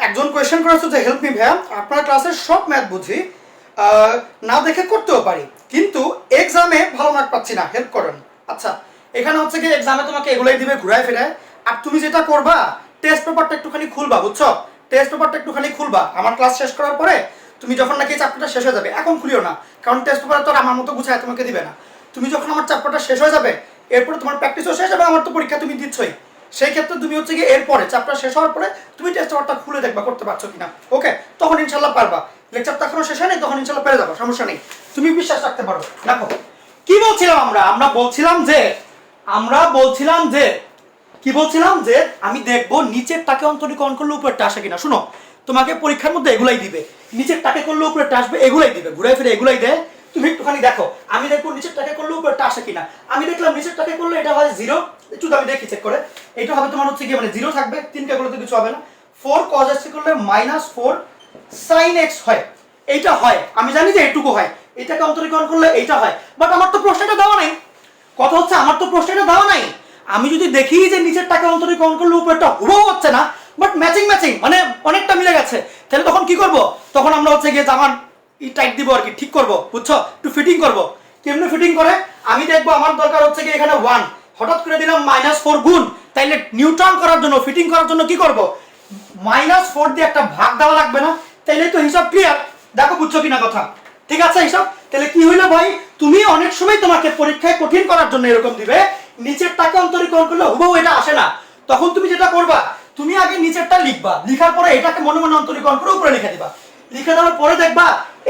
একজন কোয়েশ্চেন করেছে যে হেল্প মি ভাইয়া, আপনার ক্লাসের সব ম্যাথ বুঝি, না দেখে করতেও পারি, কিন্তু এক্সামে ভালো মার্ক পাচ্ছি না, হেল্প করেন। আচ্ছা, এখানে হচ্ছে কি এক্সামে তোমাকে এগুলাই দিবে ঘুরায় ফিরায়। আর তুমি যেটা করবা, টেস্ট পেপারটা একটুখানি খুলবা, বুঝছো? টেস্ট পেপারটা একটুখানি খুলবা আমার ক্লাস শেষ করার পরে। তুমি যখন নাকি চ্যাপ্টারটা শেষ হয়ে যাবে, এখন খুলিও না, কারণ টেস্ট পেপার তো আর আমার মতো গুছায় তোমাকে দিবে না। তুমি যখন আমার চ্যাপ্টারটা শেষ হয়ে যাবে, এরপরে তোমার প্র্যাকটিসও শেষ হবে, আমার তো পরীক্ষা তুমি দিচ্ছই, সেই ক্ষেত্রে তুমি হচ্ছে কি এরপরে চ্যাপ্টার শেষ হওয়ার পরে তুমি টেস্ট পেপারটা খুলে দেখবা করতে পারছো কিনা। ওকে, তখন ইনশাল্লাহ পারবা। লেকচারটা এখনো শেষ হয়নি, তখন ইনশাল্লাহ পেরে যাবো, সমস্যা নেই, তুমি বিশ্বাস রাখতে পারো। দেখো কি বলছিলাম আমরা বলছিলাম যে কি বলছিলাম যে আমি দেখবো নিচের টাকে অন্তরীকরণ করলে উপরেরটা আসে কিনা। শুনো, তোমাকে পরীক্ষার মধ্যে এগুলাই দিবে, নিচের টাকে করলে উপরেরটা আসবে, এগুলাই দিবে, ঘুরে ফিরে এগুলাই দেয়। তুমি একটুখানি দেখো, আমি দেখবো নিচের টাকে করলে উপরেরটা আসে কিনা। আমি দেখলাম নিচের টাকে করলে এটা হয় 0, একটু আমি দেখি চেক করে। এটা হবে তোমার হচ্ছে কি মানে 0 থাকবে, 3 কে করলে তো কিছু হবে না। 4 cos x করলে -4 sin x হয়, এইটা হয়, আমি জানি যে এইটুকু হয়। এটাকে অন্তরীকরণ করলে এইটা হয়, বাট আমার তো প্রশ্নটা দেওয়া নাই। কথা হচ্ছে আমার তো প্রশ্নটা দেওয়া নাই। আমি যদি দেখি যে নিচের টাকে অন্তরীকরণ করলে উপরেরটা হুবহু হচ্ছে না, বাট ম্যাচিং ম্যাচিং মানে অনেকটা মিলে গেছে। তাহলে তখন কি করব, তখন আমরা হচ্ছে গিয়ে জামান টাইট দিব আর কি, ঠিক করব, বুঝছো, একটু ফিটিং করব। কেমনে ফিটিং করে, আমি দেখবো আমার দরকার হচ্ছে কি এখানে 1, হঠাৎ করে দিলাম -4 গুণ, তাইলে নিউট্রাল করার জন্য, ফিটিং করার জন্য কি করব, -4 দিয়ে একটা ভাগ দেওয়া লাগবে না? তাইলে তো হিসাব ক্লিয়ার। দেখো বুঝছো কিনা কথা, ঠিক আছে হিসাব। তাহলে কি হইলো ভাই, তুমি অনেক সময় তোমাকে পরীক্ষায় কঠিন করার জন্য এরকম দিবে, নিচের টাকে অন্তরীকরণ করলে হুবহু এটা আসে না। তখন তুমি যেটা করবা, তুমি আগে নিচেরটা লিখবা, লিখার পরে এটাকে মনে মনে অন্তরীকরণ করে উপরে লিখে দিবা। লিখে দেওয়ার পরে দেখবা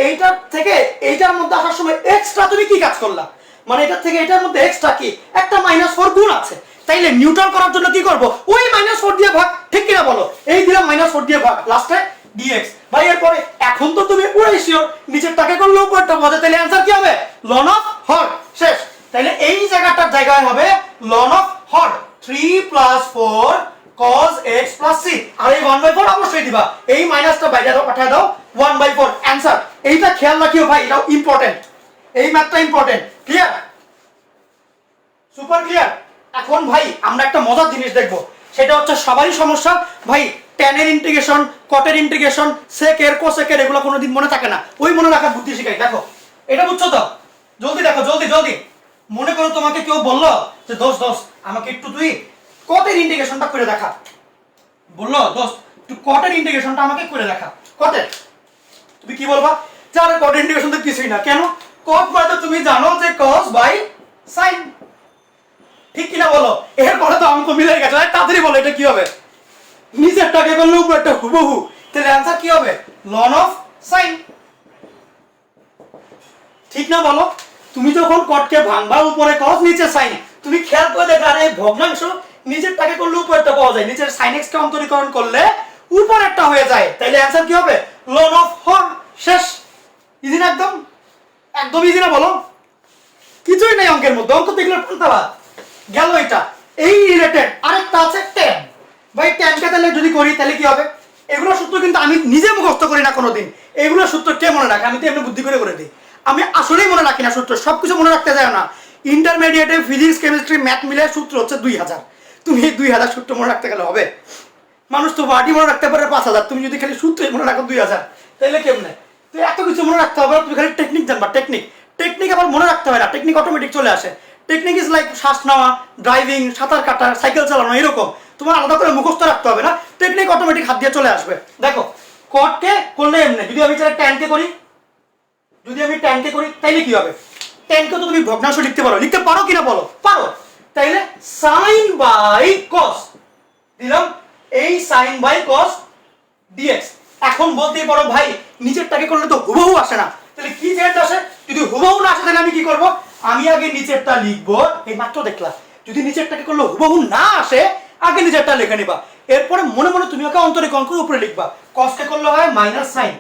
এইটার থেকে এইটার মধ্যে আসার সময় এক্সট্রা তুমি কি কাজ করলা, মানে এটার থেকে এটার মধ্যে এক্সট্রা কি একটা -4 গুণ আছে। তাইলে নিউট্রাল করার জন্য কি করব, ওই -4 দিয়ে ভাগ, ঠিক কিনা বলো, এই দিলাম -4 দিয়ে ভাগ, লাস্টে dx। ভাই এরপরে এখন তো তুমি পুরাই শিওর নিচের টাকে করলে উপরটা মজা, তাহলে অ্যানসার কি হবে, লন অফ হর, শেষ। তাইলে এই জায়গাটার জায়গায় হবে লন অফ হর 3 + 4 cos x + c, আর এই 1/4 অবশ্যই দিবা, এই মাইনাসটা বাইরে দাও, পাঠিয়ে দাও 1/4 অ্যানসার। এইটা খেয়াল রাখিও ভাই, এটাও ইম্পর্টেন্ট, এই ম্যাথটা ইম্পর্টেন্ট। Clear, super clear. এখন ভাই আমরা একটা মজার জিনিস দেখব, সেটা হচ্ছে সবারই সমস্যা ভাই, ট্যানের ইন্টিগ্রেশন, কটের ইন্টিগ্রেশন, সেকের কোসেকের এগুলো কোনোদিন মনে থাকে না, ওই মনে রাখার বুদ্ধি শিখাই। দেখো এটা বুঝছো তো, জলদি দেখো, জলদি জলদি। মনে করো তোমাকে কেউ বললো যে দোস্ত দোস্ত আমাকে একটু তুই কটের ইন্টিগ্রেশনটা করে দেখা, বললো দোস্ত একটু কটের ইন্টিগ্রেশনটা আমাকে করে দেখা, কটের, তুমি কি বলবা, যে আরে কটের ইন্টিগ্রেশন তো কিছুই না। কেন, কট মানে তো তুমি জানো যে cos বাই sin, ঠিক কিনা বলো। এরপরে তো অঙ্ক মিলে গেছে, তাড়াতাড়ি বলো এটা কি হবে, নিচেরটাকে করলে উপরটা হুবহু, তাহলে অ্যানসার কি হবে, লন অফ sin, ঠিক না বলো। তুমি যখন কটকে ভাঙবা উপরে cos নিচে sin, তুমি খেয়াল করে দেখো আরে ভগ্নাংশ নিচেরটাকে করলে উপরেরটা পাওয়া যায়, নিচের sin x কে অন্তরীকরণ করলে উপরেরটা হয়ে যায়, তাইলে অ্যানসার কি হবে, লন অফ হর, শেষ। ইজি না, একদম একদম ইজি না বলো, কিছুই নেই অঙ্কের মধ্যে, অঙ্ক দেখলে পাল্টাবা গেল। এটা এই রিলেটেড আরেকটা আছে tan, ভাই tan কে তাহলে যদি করি তাহলে কি হবে, এগুলো সূত্র কিন্তু আমি নিজে মুখস্থ করি না কোনোদিন, এগুলো সূত্র কে মনে রাখে, আমি তো এমনি বুদ্ধি করে দিই, আমি আসলেই মনে রাখি না সূত্র, সবকিছু মনে রাখতে যায় না। ইন্টারমিডিয়েটে ফিজিক্স কেমিস্ট্রি ম্যাথ মিলে সূত্র হচ্ছে 2000, তুমি এই 2000 সূত্র মনে রাখতে গেলে হবে, মানুষ তো বাড়ি মনে রাখতে পারে 5000, তুমি যদি খালি সূত্রই মনে রাখো 2000, তাহলে কেমনে, তো এত কিছু মনে রাখতে হবে, তুমি খালি টেকনিক জানবা, টেকনিক, টেকনিক আবার মনে রাখতে হয় না, টেকনিক অটোমেটিক চলে আসে। টেকনিক ইজ লাইক শ্বাস নেওয়া, ড্রাইভিং, সাঁতার কাটা, সাইকেল চালানো, এরকম তোমার আলাদা করে মুখস্থ রাখতে হবে না, টেকনিক অটোমেটিক হাত দিয়ে চলে আসবে। দেখো কটকে করলে এমনি, যদি আমি চাই ট্যানকে করি, যদি আমি ট্যানকে করি তাইলে কি হবে, ট্যানকে তো তুমি ভগ্নাংশ লিখতে পারো, লিখতে পারো কিনা বলো, পারো, তাইলে সাইন বাই কস দিলাম, এই সাইন বাই কস dx। এখন বলতেই পারো ভাই নিচেরটাকে করলে তো হুবহু আসে না, তাহলে কি চেঞ্জ আসে, যদি হুবহু না আসে তাহলে আমি কি করব, আমি আগে নিচেরটা লিখবো, এই মাত্র দেখলা, যদি নিচেরটাকে করলে হুবহু না আসে আগে নিচেরটা লিখে নিবা, এরপরে মনে মনে তুমি ওকে অন্তরীকরণ করে উপরে লিখবা, কসকে করলে হয় মাইনাস সাইন।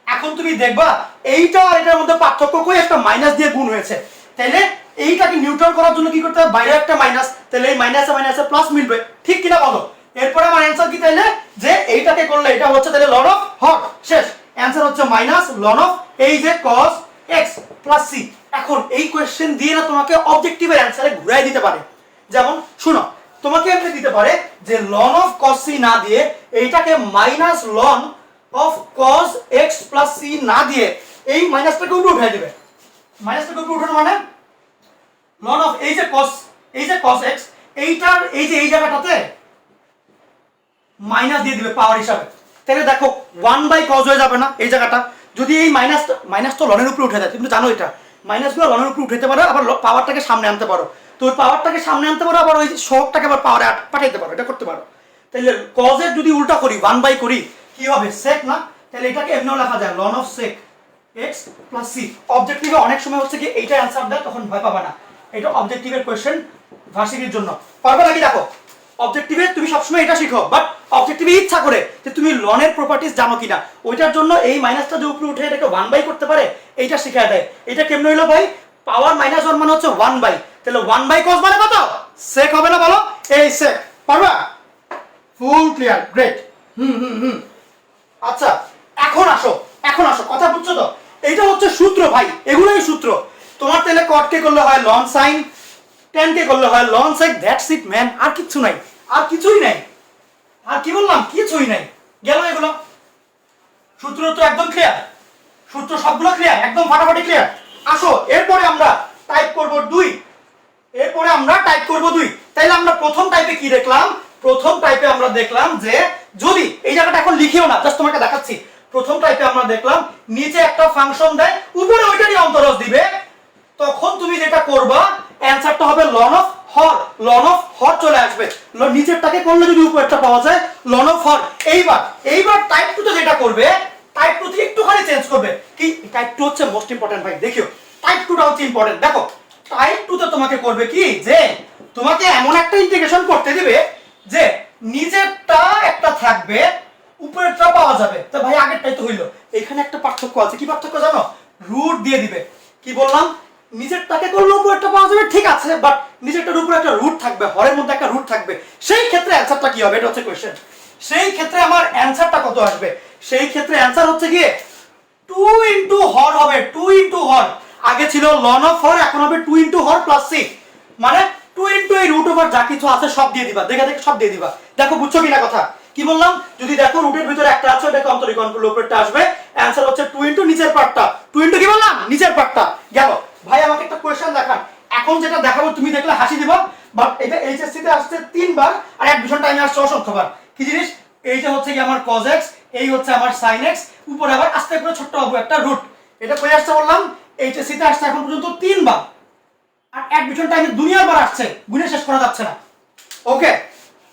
এখন তুমি দেখবা এইটা আর এটার মধ্যে পার্থক্য কই, একটা মাইনাস দিয়ে গুণ হয়েছে, তাহলে এইটাকে নিউট্রাল করার জন্য কি করতে হবে, বাইরে একটা মাইনাস, তাহলে এই মাইনাসে মাইনাসে প্লাস মিলবে, ঠিক কিনা বলো। এরপরে আমার অ্যানসার কি, তাইলে যে এইটাকে করলে এটা হচ্ছে তাহলে লন অফ হর, শেষ। অ্যানসার হচ্ছে মাইনাস লন অফ এই যে cos x প্লাস c। এখন এই কোশ্চেন দিয়ে না তোমাকে অবজেক্টিভের অ্যানসারে ঘুরাই দিতে পারে, যেমন শুনো তোমাকে এমনি দিতে পারে যে লন অফ cos c না দিয়ে এইটাকে minus loan of cos x plus c না দিয়ে এই মাইনাসটাকে উপরে উঠাই দিবে, মাইনাসটাকে উপরে উঠানো মানে লন অফ এই যে cos x, এইটার এই যে এই জায়গাটাতে মাইনাস দিয়ে দিবে পাওয়ার হিসাবে, তাহলে দেখো 1/cos হয়ে যাবে না এই জায়গাটা, যদি এই মাইনাস তো লনের উপরে উঠে দেয়, তুমি জানো এটা, মাইনাসগুলো লনের উপরে উঠাইতে পারো, আবার পাওয়ারটাকে সামনে আনতে পারো, তো ওই পাওয়ারটাকে সামনে আনতে পারো, আবার ওই সহগটাকে আবার পাওয়ারে পাঠাইতে পারো, এটা করতে পারো। তাহলে cos এর যদি উল্টা করি 1/, করি কি হবে, sec না, তাহলে এটাকে এমনিও লেখা যায় ln of sec x plus c। অবজেক্টিভে অনেক সময় হচ্ছে কি এইটা অ্যানসার দেয়, তখন ভয় পাবা না, এটা অবজেক্টিভের কোশ্চেন ভার্সিটির জন্য, পারবে নাকি দেখো। অবজেক্টিভে তুমি সবসময় এটা শিখো, বাট অবজেক্টিভে ইচ্ছা করে যে তুমি লনের প্রপার্টিজ জানো কিনা, ওইটার জন্য এই মাইনাসটা যে উপরে উঠে এটাকে 1/, করতে পারে, এইটা শিখায় দেয়। এটা কেমন হইলো ভাই, পাওয়ার -1 মানে হচ্ছে 1/, তাহলে 1/, cos মানে কত, sec হবে না বলো, এই sec, পারবা, ফুল ক্লিয়ার, গ্রেট। আচ্ছা এখন আসো কথা বুঝছো তো, এইটা হচ্ছে সূত্র ভাই, এগুলোই সূত্র। তোমার তাহলে cot কে করলে হয় ln sin, tan কে করলে হয় ln sec, that's it man, আর কিচ্ছু নাই, আর কিছুই নাই, আর কি বললাম, কিছুই নাই, গেল এগুলো। সূত্র তো একদম ক্লিয়ার, সূত্র সবগুলো ক্লিয়ার, একদম ফাটাফাটি ক্লিয়ার। আসো এরপরে আমরা টাইপ করব 2, এরপরে আমরা টাইপ করব 2। তাইলে আমরা প্রথম টাইপে কি দেখলাম? প্রথম টাইপে আমরা দেখলাম যে যদি এই জায়গাটা এখন লিখিও না, জাস্ট তোমাকে দেখাচ্ছি। প্রথম টাইপে আমরা দেখলাম নিচে একটা ফাংশন দেয়, উপরে ওইটারই অন্তরজ দিবে। তখন তুমি যেটা করবা, অ্যানসারটা হবে লন অফ হর। লন অফ হর চলে আসবে, নিচেরটাকে করলে যদি উপরেরটা পাওয়া যায়, লন অফ হর। এইবার টাইপ 2 তে যেটা করবে, টাইপ 2 তে একটুখানি চেঞ্জ করবে। কি টাইপ 2 হচ্ছে মোস্ট ইম্পর্টেন্ট ভাই, দেখিও টাইপ 2টা হচ্ছে ইম্পর্টেন্ট। দেখো টাইপ 2 তে তোমাকে করবে কি, যে তোমাকে এমন একটা ইন্টিগ্রেশন করতে দিবে যে নিচেরটা একটা থাকবে, উপরেরটা পাওয়া যাবে। তো ভাই আগেরটাই তো হইলো, এখানে একটা পার্থক্য আছে। কি পার্থক্য জানো? রুট দিয়ে দিবে। কি বললাম? নিচেরটাকে করলে উপরেরটা পাওয়া যাবে, ঠিক আছে, বাট নিচেরটার উপরে একটা রুট থাকবে, হরের মধ্যে একটা রুট থাকবে। সেই ক্ষেত্রে অ্যানসারটা কি হবে, এটা হচ্ছে কোশ্চেন। সেই ক্ষেত্রে আমার অ্যানসারটা কত আসবে? সেই ক্ষেত্রে অ্যানসার হচ্ছে গিয়ে 2 ইনটু হর হবে, 2 ইনটু হর। আগে ছিল লন অফ হর, এখন হবে 2 ইনটু হর প্লাস 6, মানে 2 ইনটু এই রুট ওভার যা কিছু আছে সব দিয়ে দিবা। দেখে সব দিয়ে দিবা। দেখো বুঝছো কিনা কথা? কি বললাম? যদি দেখো রুটের ভিতরে একটা আছে, ওটাকে অন্তরীকরণ করলে উপরেরটা আসবে। অ্যানসার হচ্ছে 2 ইনটু নিচের পার্টটা। 2 ইনটু কি বললাম? নিচের পার্টটা। গেল। ভাই আমাকে একটা কোশ্চেন দেখান। এখন যেটা দেখাবো তুমি দেখলে হাসি দিবা, বাট এটা এইচএসসি তে আসছে 3 বার আর অ্যাডমিশন টাইমে আসছে অসংখ্যবার। কি জিনিস? এইটা হচ্ছে কি আমার cos x, এই হচ্ছে আমার sin x, উপরে আবার আস্তে করে ছোট্ট বাবু একটা রুট। এটা কই আসছে বললাম? এইচএসসি তে আসছে এখন পর্যন্ত 3 বার, আর অ্যাডমিশন টাইমে দুনিয়ার বার আসছে, গুণে শেষ করা যাচ্ছে না। ওকে,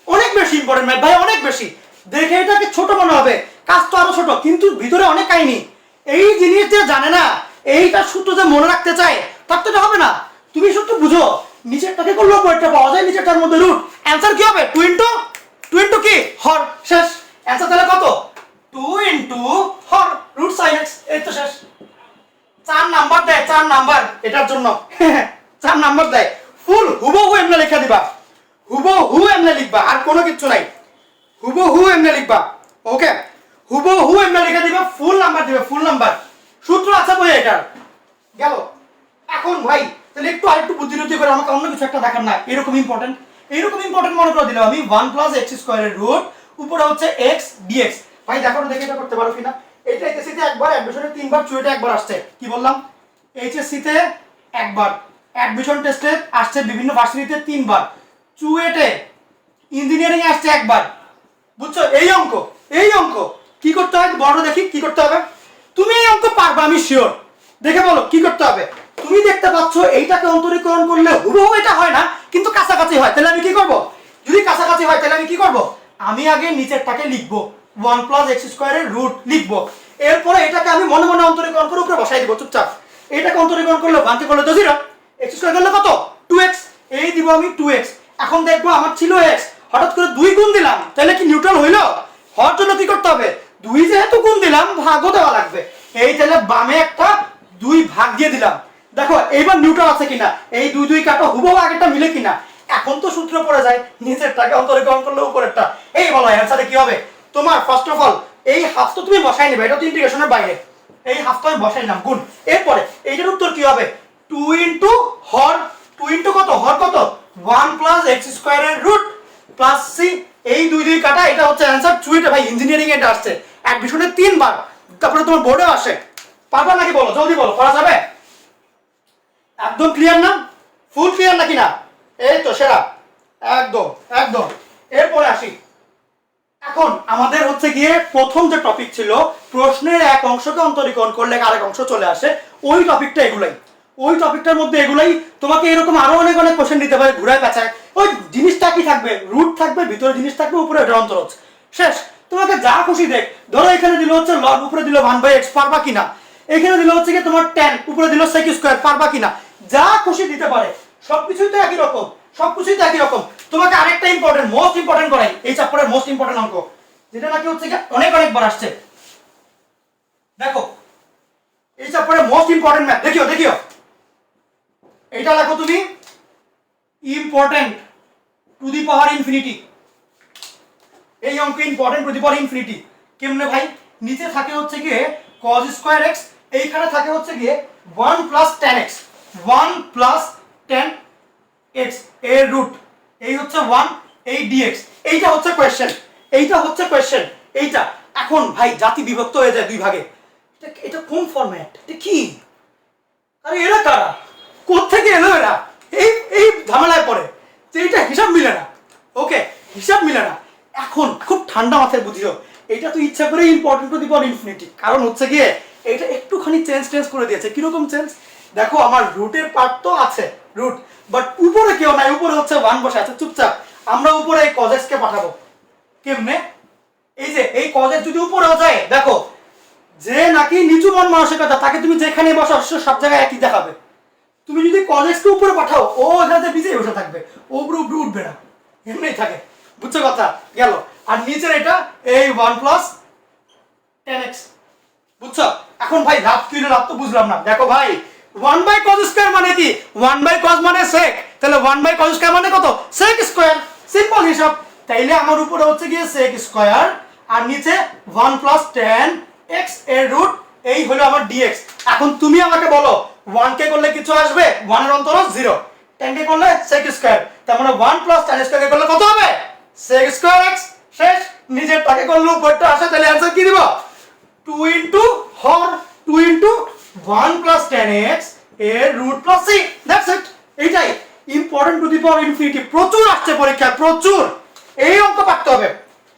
অনেক বেশি ইম্পর্টেন্ট ম্যাথ ভাই, অনেক বেশি। দেখে এটাকে ছোট মনে হবে, কাজ তো আরো ছোট, কিন্তু ভিতরে অনেক কাহিনী। এই জিনিস যে জানে না, এইটা সূত্র যে মনে রাখতে চায়, তার তো এটা হবে না। তুমি সূত্র বুঝো, নিচেরটাকে করলে উপরেরটা পাওয়া যায়, নিচেরটার মধ্যে রুট। অ্যানসার কি হবে? 2 ইনটু কি হর। শেষ। অ্যানসার তাহলে কত? 2 ইনটু হর রুট sin x। এই তো শেষ। 4 নাম্বার দেয়, 4 নাম্বার এটার জন্য। 4 নাম্বার দেয়। ফুল হুবহু এমনি লেখা দিবা, হুবহু এমনি লিখবা, আর কোনো কিছু নাই। হুবহু এমনি লিখবা। ওকে, হুবহু এমনি লিখে দিবা, ফুল নাম্বার দিবে, ফুল নাম্বার। সূত্র আছে বই এটার। গেল। এখন ভাই তাহলে একটু আরেকটু বুদ্ধিরুদ্ধি করে আমাকে অন্য কিছু একটা দেখার না, এরকম ইম্পর্টেন্ট। এইরকম ইম্পর্টেন্ট মনে করে দিলাম আমি 1 প্লাস x স্কয়ারের রুট, উপরে হচ্ছে x dx। ভাই দেখো দেখে এটা করতে পারো কিনা। এটা এইচএসসি তে একবার, অ্যাডমিশনে 3 বার, চুয়েটে একবার আসছে। কি বললাম? এইচএসসি তে একবার, অ্যাডমিশন টেস্টে আসছে বিভিন্ন ভার্সিটিতে 3 বার, চুয়েটে ইঞ্জিনিয়ারিং এ আসছে একবার। বুঝছো? এই অঙ্ক, এই অঙ্ক কি করতে হয় বড় দেখি, কি করতে হবে? তুমি এই অঙ্ক পারবা আমি শিওর। দেখে বলো কি করতে হবে। তুমি দেখতে পাচ্ছ এইটাকে অন্তরীকরণ করলে হুবহু এটা হয় না, কিন্তু কাছাকাছি হয়। তাহলে আমি কি করব? যদি কাছাকাছি হয় তাহলে আমি কি করব? আমি আগে নিচেরটাকে লিখব, 1 প্লাস x স্কয়ারের রুট লিখব। এরপরে এটাকে আমি মনে মনে অন্তরীকরণ করে উপরে বসাই দিব চুপচাপ। এটাকে অন্তরীকরণ করলে 1 কে করলে তো 0, x স্কয়ার করলে কত? 2x। এই দিব আমি 2x। এখন দেখবো আমার ছিল x, হঠাৎ করে 2 গুণ দিলাম, তাহলে কি নিউট্রাল হইলো? হওয়ার জন্য কি করতে হবে? 2 যেহেতু গুণ দিলাম, ভাগও দেওয়া লাগবে। এই তাহলে বামে একটা 2 ভাগ দিয়ে দিলাম। দেখো এইবার নিউট্রাল আছে কিনা, এই 2 2 কাটো হুবহু আগেরটা মিলে কিনা। এখন তো সূত্র পড়ে যায়, নিচেরটাকে অন্তরীকরণ করলে উপরেরটা। এই বলো অ্যানসারে কি হবে তোমার? ফার্স্ট অফ অল এই হাফ তো তুমি বসাই নেবে, এটা তো ইন্টিগ্রেশনের বাইরে। এই হাফ তো আমি বসাই নাম গুণ। এরপরে এইটার উত্তর কি হবে? 2 ইনটু হর, 2 ইনটু কত? হর কত? 1 প্লাস x স্কয়ারের রুট প্লাস c। এই 2 2 কাটা, এটা হচ্ছে অ্যানসার। চুইটে ভাই ইঞ্জিনিয়ারিং এটা আসছে, অ্যাডমিশনে 3 বার, তারপরে তোমার বোর্ডেও আসে। পারবা নাকি বলো, জলদি বলো, করা যাবে? একদম ক্লিয়ার না? ফুল ক্লিয়ার নাকি না? এই তো সেরা, একদম একদম। এরপরে আসি, এখন আমাদের হচ্ছে গিয়ে প্রথম যে টপিক ছিল, প্রশ্নের এক অংশকে অন্তরীকরণ করলে আরেক অংশ চলে আসে, ওই টপিকটা এগুলাই। ওই টপিকটার মধ্যে এগুলাই। তোমাকে এরকম আরো অনেক অনেক কোশ্চেন দিতে পারে ঘুরায় পেঁচায়। ওই জিনিসটা কি থাকবে? রুট থাকবে, ভিতরে জিনিস থাকবে, উপরে এটা অন্তরজ। শেষ। তোমাকে যা খুশি দেখ। ধরো এখানে দিল হচ্ছে লগ, উপরে দিল 1/x, পারবা কিনা? এখানে দিল হচ্ছে কি তোমার tan, উপরে দিল sec স্কয়ার, পারবা কিনা? যা খুশি দিতে পারে। সবকিছুই তো একই রকম, সবকিছুই তো একই রকম। তোমাকে আরেকটা ইম্পর্টেন্ট, মোস্ট ইম্পর্টেন্ট করাই, এই চ্যাপ্টারের মোস্ট ইম্পর্টেন্ট অঙ্ক, যেটা নাকি হচ্ছে কি অনেক অনেকবার আসছে। দেখো এই চ্যাপ্টারের মোস্ট ইম্পর্টেন্ট ম্যাথ, দেখিও দেখিও। এটা লেখো তুমি, important to the power infinity. এই অঙ্ক important to the power infinity. কেমনে ভাই? নিচে থাকে হচ্ছে গিয়ে cos স্কয়ার x, এইখানে থাকে হচ্ছে গিয়ে 1 plus tan x, 1 plus tan x এর রুট, এই হচ্ছে 1, এই dx। এইটা হচ্ছে কোশ্চেন। এইটা হচ্ছে কোয়েশ্চেন। এইটা এখন ভাই জাতি বিভক্ত হয়ে যায় দুই ভাগে, এটা কোন ফরম্যাট, এটা কি, আরে এরা কারা, কোত্থেকে এলো এরা, এই এই ঝামেলায় পড়ে যে এইটা হিসাব মিলে না। ওকে, হিসাব মিলে না। এখন খুব ঠান্ডা মাথায় বুঝিও, এটা তো ইচ্ছা করে important to the power infinity, কারণ হচ্ছে গিয়ে এটা একটুখানি চেঞ্জ করে দিয়েছে। কিরকম চেঞ্জ দেখো, আমার রুটের পার্ট তো আছে রুট, বাট উপরে কেউ নাই, উপরে হচ্ছে 1 বসে আছে চুপচাপ। আমরা উপরে এই cos x কে পাঠাবো কেমনে, এই যে এই cos x যদি উপরেও যায়, দেখো যে নাকি নিচু মন মানসিকতা তাকে তুমি যেখানে বসো সব জায়গায় একই দেখাবে। তুমি যদি cos x কে উপরে পাঠাও, ও এখানে বিজে বসে থাকবে, ও উপরে উপরে উঠবে না, এমনি থাকে। বুঝছো কথা গেল। আর নিচের এটা এই 1 প্লাস 10x, বুঝছো। এখন ভাই লাভ কি লাভ তো বুঝলাম না। দেখো ভাই 1 বাই cos স্কয়ার মানে কি, 1 বাই cos মানে sec, তাহলে 1 বাই cos স্কয়ার মানে কত, sec স্কয়ার, সিম্পল হিসাব। তাইলে আমার উপরে হচ্ছে গিয়ে sec স্কয়ার আর নিচে 1 প্লাস 10x এর রুট, এই হলো আমার dx। এখন তুমি আমাকে বলো 1 কে করলে কিছু আসবে, 1 এর অন্তর 0, 10 কে করলে sec স্কয়ার, তার মানে 1 প্লাস 10 স্কয়ার কে করলে কত হবে, sec স্কয়ার x। শেষ। নিজের টাকে করলে উপরটা আসে, তাহলে অ্যানসার কি দিব, 2 ইনটু হর 2 ইনটু 1 প্লাস 10x এর root plus c, that's it. এইটাই important to the power infinity, প্রচুর আসছে পরীক্ষায়, প্রচুর। এই অঙ্ক পারতে হবে,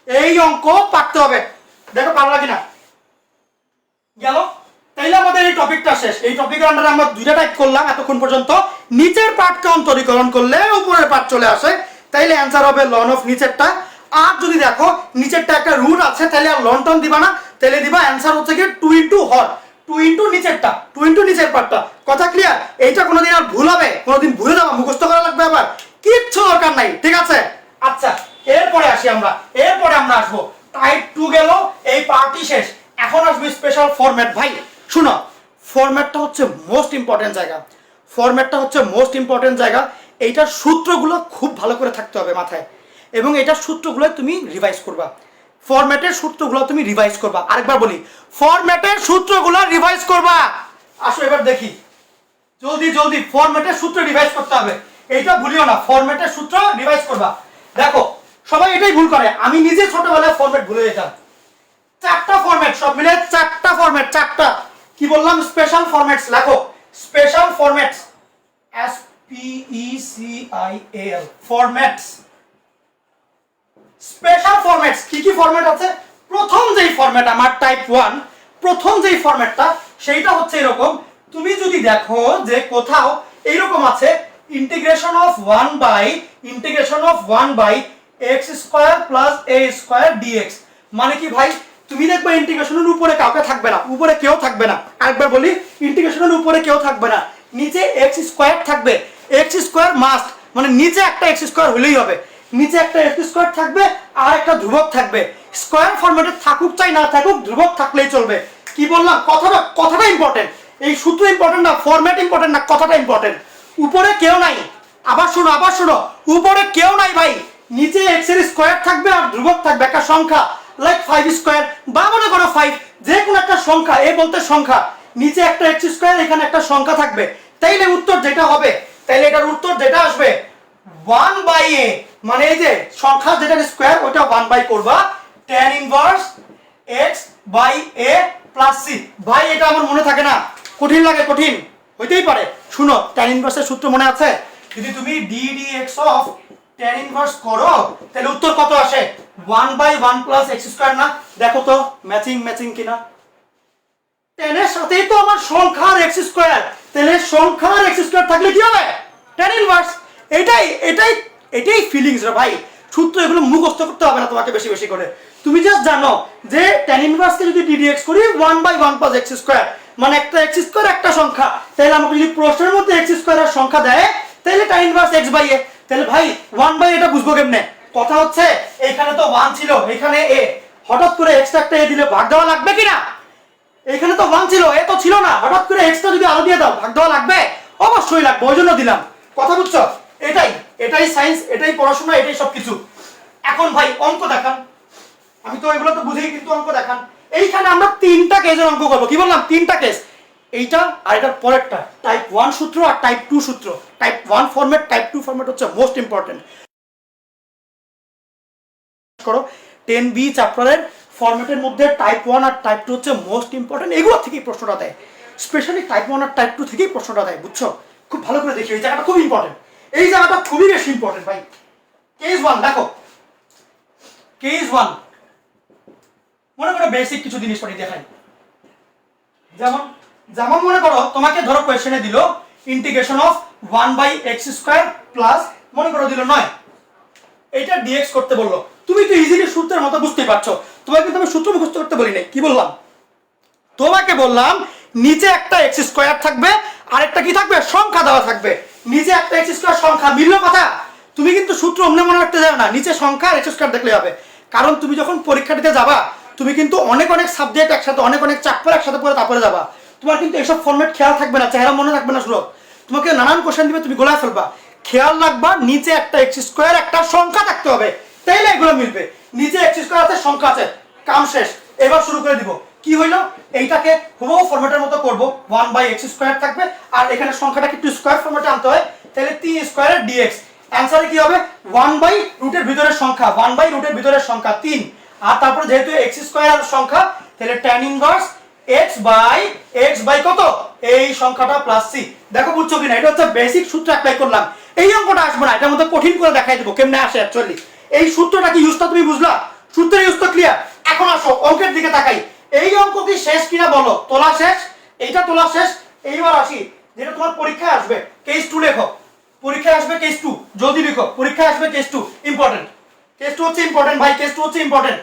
এই অঙ্ক পারতে হবে। দেখো পারলা কিনা, গেল। তাইলে আমাদের এই টপিকটা শেষ। এই টপিকের আন্ডারে আমরা দুইটা টাইপ করলাম এতক্ষণ পর্যন্ত। নিচের পার্টকে অন্তরীকরণ করলে উপরের পার্ট চলে আসে, তাইলে অ্যানসার হবে লন অফ নিচেরটা। আর যদি দেখো নিচেরটা একটা রুট আছে, তাহলে আর লন টন দিবা না, তাহলে দিবা অ্যানসার হচ্ছে কি 2 ইনটু হর, 2 ইনটু নিচেরটা, 2 ইনটু নিচের পার্টটা। কথা ক্লিয়ার। এইটা কোনোদিন আর ভুল হবে, কোনোদিন ভুলে যাবা, মুখস্থ করা লাগবে আবার, কিচ্ছু দরকার নাই, ঠিক আছে। আচ্ছা এরপরে আসি আমরা, এরপরে আমরা আসবো টাইপ 2 গেল, এই পার্টই শেষ। এখন আসবে স্পেশাল ফরম্যাট। ভাই শুনো, ফরম্যাটটা হচ্ছে মোস্ট ইম্পর্টেন্ট জায়গা, ফরম্যাটটা হচ্ছে মোস্ট ইম্পর্টেন্ট জায়গা। এইটার সূত্রগুলো খুব ভালো করে থাকতে হবে মাথায়, এবং এটার সূত্রগুলো তুমি রিভাইজ করবা, ফরম্যাটের সূত্রগুলো তুমি রিভাইজ করবা। আরেকবার বলি, ফরম্যাটের সূত্রগুলো রিভাইজ করবা। আসো এবার দেখি, জলদি জলদি ফরম্যাটের সূত্র রিভাইজ করতে হবে, এইটা ভুলিও না, ফরম্যাটের সূত্র রিভাইজ করবা। দেখো সবাই এটাই ভুল করে, আমি নিজে ছোটবেলায় ফরম্যাট ভুলে যেতাম। 4টা ফরম্যাট, সব মিলে 4টা ফরম্যাট, 4টা। কি বললাম, স্পেশাল ফরম্যাটস লেখো, special formats, SPECIAL formats, special formats. কি কি ফরম্যাট আছে, প্রথম যেই ফরম্যাট আমার টাইপ 1, প্রথম যেই ফরম্যাটটা সেইটা হচ্ছে এরকম। তুমি যদি দেখো যে কোথাও এইরকম আছে integration of 1 by x square plus a square dx, মানে কি ভাই, তুমি দেখবে ইন্টিগ্রেশনের উপরে কাউকে থাকবে না, উপরে কেউ থাকবে না। আরেকবার বলি, ইন্টিগ্রেশনের উপরে কেউ থাকবে না, নিচে x স্কয়ার থাকবে, x স্কয়ার মাস্ট, মানে নিচে একটা x স্কয়ার হলেই হবে, নিচে একটা x স্কয়ার থাকবে আর একটা ধ্রুবক থাকবে। স্কয়ার ফরম্যাটে থাকুক চাই না থাকুক, ধ্রুবক থাকলেই চলবে। কি বললাম, কথাটা ইম্পর্টেন্ট, এই সূত্র ইম্পর্টেন্ট না, ফরম্যাট ইম্পর্টেন্ট না, কথাটা ইম্পর্টেন্ট। উপরে কেউ নাই, আবার শোনো, উপরে কেউ নাই ভাই, নিচে x এর স্কয়ার থাকবে আর ধ্রুবক থাকবে একটা সংখ্যা, লাইক 5 স্কয়ার বা মনে করো 5, যে কোনো একটা সংখ্যা, এ বলতে সংখ্যা, নিচে একটা x স্কয়ার, এখানে একটা সংখ্যা থাকবে। তাইলে উত্তর যেটা হবে, তাইলে এটার উত্তর যেটা আসবে 1 বাই a, মানে এই যে সংখ্যা যেটার স্কয়ার ওটা 1 বাই করবা tan inverse x by a plus c। ভাই এটা আমার মনে থাকে না, কঠিন লাগে, কঠিন হইতেই পারে। শুনো, tan ইনভার্সের সূত্র মনে আছে, যদি তুমি d dx of tan inverse করো তাহলে উত্তর কত আসে, 1 বাই 1 প্লাস x স্কয়ার না। দেখো তো ম্যাচিং কিনা, tan এর সাথেই তো আমার সংখ্যার x স্কয়ার, তাহলে সংখ্যার x স্কয়ার থাকলে কি হবে, tan ইনভার্স। এটাই ফিলিংস রে ভাই, সূত্র এগুলো মুখস্থ করতে হবে না তোমাকে বেশি বেশি করে, তুমি জাস্ট জানো যে tan ইনভার্স কে যদি d dx করি 1 বাই 1 প্লাস x স্কয়ার, মানে একটা x স্কয়ার একটা সংখ্যা, তাহলে আমাকে যদি প্রশ্নের মধ্যে x স্কয়ারের সংখ্যা দেয় তাহলে tan inverse x by a, তাহলে ভাই 1 বাই এটা বুঝবো কেমনে। কথা হচ্ছে এখানে তো 1 ছিল, এখানে a, হঠাৎ করে x একটা a দিলে ভাগ দেওয়া লাগবে কিনা, এখানে তো 1 ছিল, এ তো ছিল না, হঠাৎ করে x টা যদি আরো দিয়ে দাও ভাগ দেওয়া লাগবে, অবশ্যই লাগবে, ওই জন্য দিলাম। কথা বুঝছো, এটাই সায়েন্স, এটাই পড়াশোনা, এটাই সবকিছু। এখন ভাই অঙ্ক দেখান, আমি তো এগুলো তো বুঝেই, কিন্তু অঙ্ক দেখান। এইখানে আমরা 3টা কেসের অঙ্ক করবো, কি বললাম 3টা কেস, এইটা আর এটার পরেরটা, টাইপ 1 সূত্র আর টাইপ 2 সূত্র। টাইপ 1 ফরম্যাট, টাইপ 2 ফরম্যাট হচ্ছে মোস্ট ইম্পর্টেন্ট। করো 10B চ্যাপ্টারের ফরম্যাটের মধ্যে টাইপ 1 আর টাইপ 2 হচ্ছে মোস্ট ইম্পর্টেন্ট, এগুলো থেকেই প্রশ্নটা দেয়, স্পেশালি টাইপ 1 আর টাইপ 2 থেকেই প্রশ্নটা দেয়, বুঝছো? খুব ভালো করে দেখি, এই জায়গাটা খুব ইম্পর্টেন্ট, এই জায়গাটা খুবই বেশি ইম্পর্টেন্ট ভাই। কেস 1 দেখো, কেস 1 মনে করো বেসিক কিছু জিনিস পড়ি দেখাই। যেমন যেমন মনে করো তোমাকে ধরো কোয়েশ্চেনে দিল ইন্টিগ্রেশন অফ 1/x² প্লাস মনে করো দিল 9, এটা dx করতে বললো, তুমি তো ইজিলি সূত্রের মতো বুঝতেই পারছো, তোমাকে কিন্তু আমি সূত্র মুখস্থ করতে বলি নাই, কি বললাম? তোমাকে বললাম নিচে একটা x² থাকবে আর একটা কি থাকবে, সংখ্যা দেওয়া থাকবে, নিচে একটা x² সংখ্যা, মিললো কথা? তুমি কিন্তু সূত্র অমনে মনে রাখতে যাও না, নিচে সংখ্যা আর x² দেখলে হবে, কারণ তুমি যখন পরীক্ষা দিতে যাবা তুমি কিন্তু অনেক অনেক সাবজেক্ট একসাথে, অনেক অনেক চ্যাপ্টার একসাথে পড়ে তারপরে যাবা, তোমার কিন্তু এসব ফরম্যাট খেয়াল থাকবে না, চেহারা মনে থাকবে না, শুরু তোমাকে নানান কোশ্চেন দিবে, তুমি গোলায় ফেলবা, খেয়াল রাখবা নিচে একটা x² একটা সংখ্যা থাকতে হবে, তাইলে এগুলো মিলবে, নিচে x² আছে সংখ্যা আছে, কাম শেষ। এবার শুরু করে দিব, কি হইলো, এইটাকে হুবহু ফরম্যাটের মতো করব, 1/x² থাকবে আর এখানে সংখ্যাটাকে একটু স্কয়ার ফরম্যাটে আনতে হয়, তাহলে 3² এর dx, অ্যানসারে কি হবে 1/রুটের ভিতরের সংখ্যা, 1/রুটের ভিতরের সংখ্যা 3, আর তারপর যেহেতু x² এর সংখ্যা তাহলে tan ইনভার্স x বাই কত, এই সংখ্যাটা প্লাস c। দেখো বুঝছো কিনা, এটা হচ্ছে বেসিক সূত্র অ্যাপ্লাই করলাম, এই অঙ্কটা আসবে না, এটার মধ্যে কঠিন করে দেখাই দেবো কেমনে আসে অ্যাকচুয়ালি, এই সূত্রটা কি ইউজটা তুমি বুঝলা, সূত্রের ইউজ তো ক্লিয়ার। এখন আসো অঙ্কের দিকে তাকাই, এই অঙ্ক কি শেষ কিনা বলো, তোলা শেষ, এইটা তোলা শেষ, এইবার আসি যেটা তোমার পরীক্ষায় আসবে, কেস 2 লেখো, পরীক্ষায় আসবে কেস 2, জলদি লিখো, পরীক্ষায় আসবে কেস 2, ইম্পর্টেন্ট, কেস 2 হচ্ছে ইম্পর্টেন্ট ভাই, কেস 2 হচ্ছে ইম্পর্টেন্ট,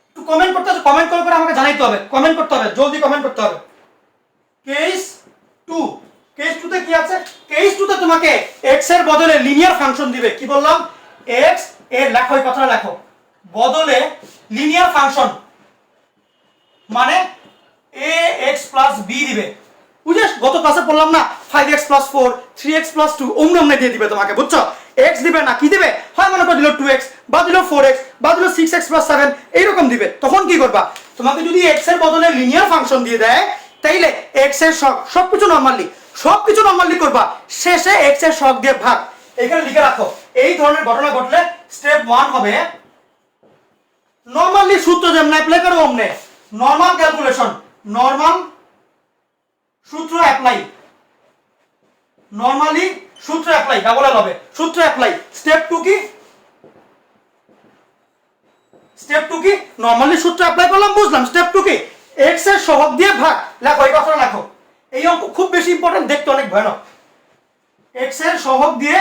একটু কমেন্ট করতে হবে, কমেন্ট করে আমাকে জানাইতে হবে, কমেন্ট করতে হবে, জলদি কমেন্ট করতে হবে। কেস 2, কেস 2 তে কি আছে, কেস 2 তে তোমাকে x এর বদলে লিনিয়ার ফাংশন দিবে, কি বললাম, x এর লেখো, এই কথাটা লেখো, বদলে লিনিয়ার ফাংশন মানে ax + b দিবে, বুঝছ? গত ক্লাসে বললাম না 5x + 4 3x + 2 অমনে দিয়ে দিবে তোমাকে, বুঝছো? x দিবে না, কি দিবে, হয় মনে করে দিল 2x বা দিল 4x বা দিল 6x + 7 এইরকম দিবে, তখন কি করবা, তোমাকে যদি x এর বদলে লিনিয়ার ফাংশন দিয়ে দেয় তাইলে x এর শক, সবকিছু নরমালি করবা, শেষে x এর শক দিয়ে ভাগ, এখানে লিখে রাখো। এই ধরনের ঘটনা ঘটলে স্টেপ 1 হবে নরমালি সূত্র যেমন অ্যাপ্লাই করো অমনে, নরমাল ক্যালকুলেশন, নরমাল সূত্র অ্যাপ্লাই, নরমালি সূত্র অ্যাপ্লাই, ডাবল এল হবে, সূত্র অ্যাপ্লাই। স্টেপ 2 কি, স্টেপ 2 কি, নরমালি সূত্র অ্যাপ্লাই করলাম বুঝলাম, স্টেপ 2 কি, x এর সহগ দিয়ে ভাগ, লেখো এই কথাটা লেখো, এই অঙ্ক খুব বেশি ইম্পর্টেন্ট, দেখতে অনেক ভয়ানক, x এর সহগ দিয়ে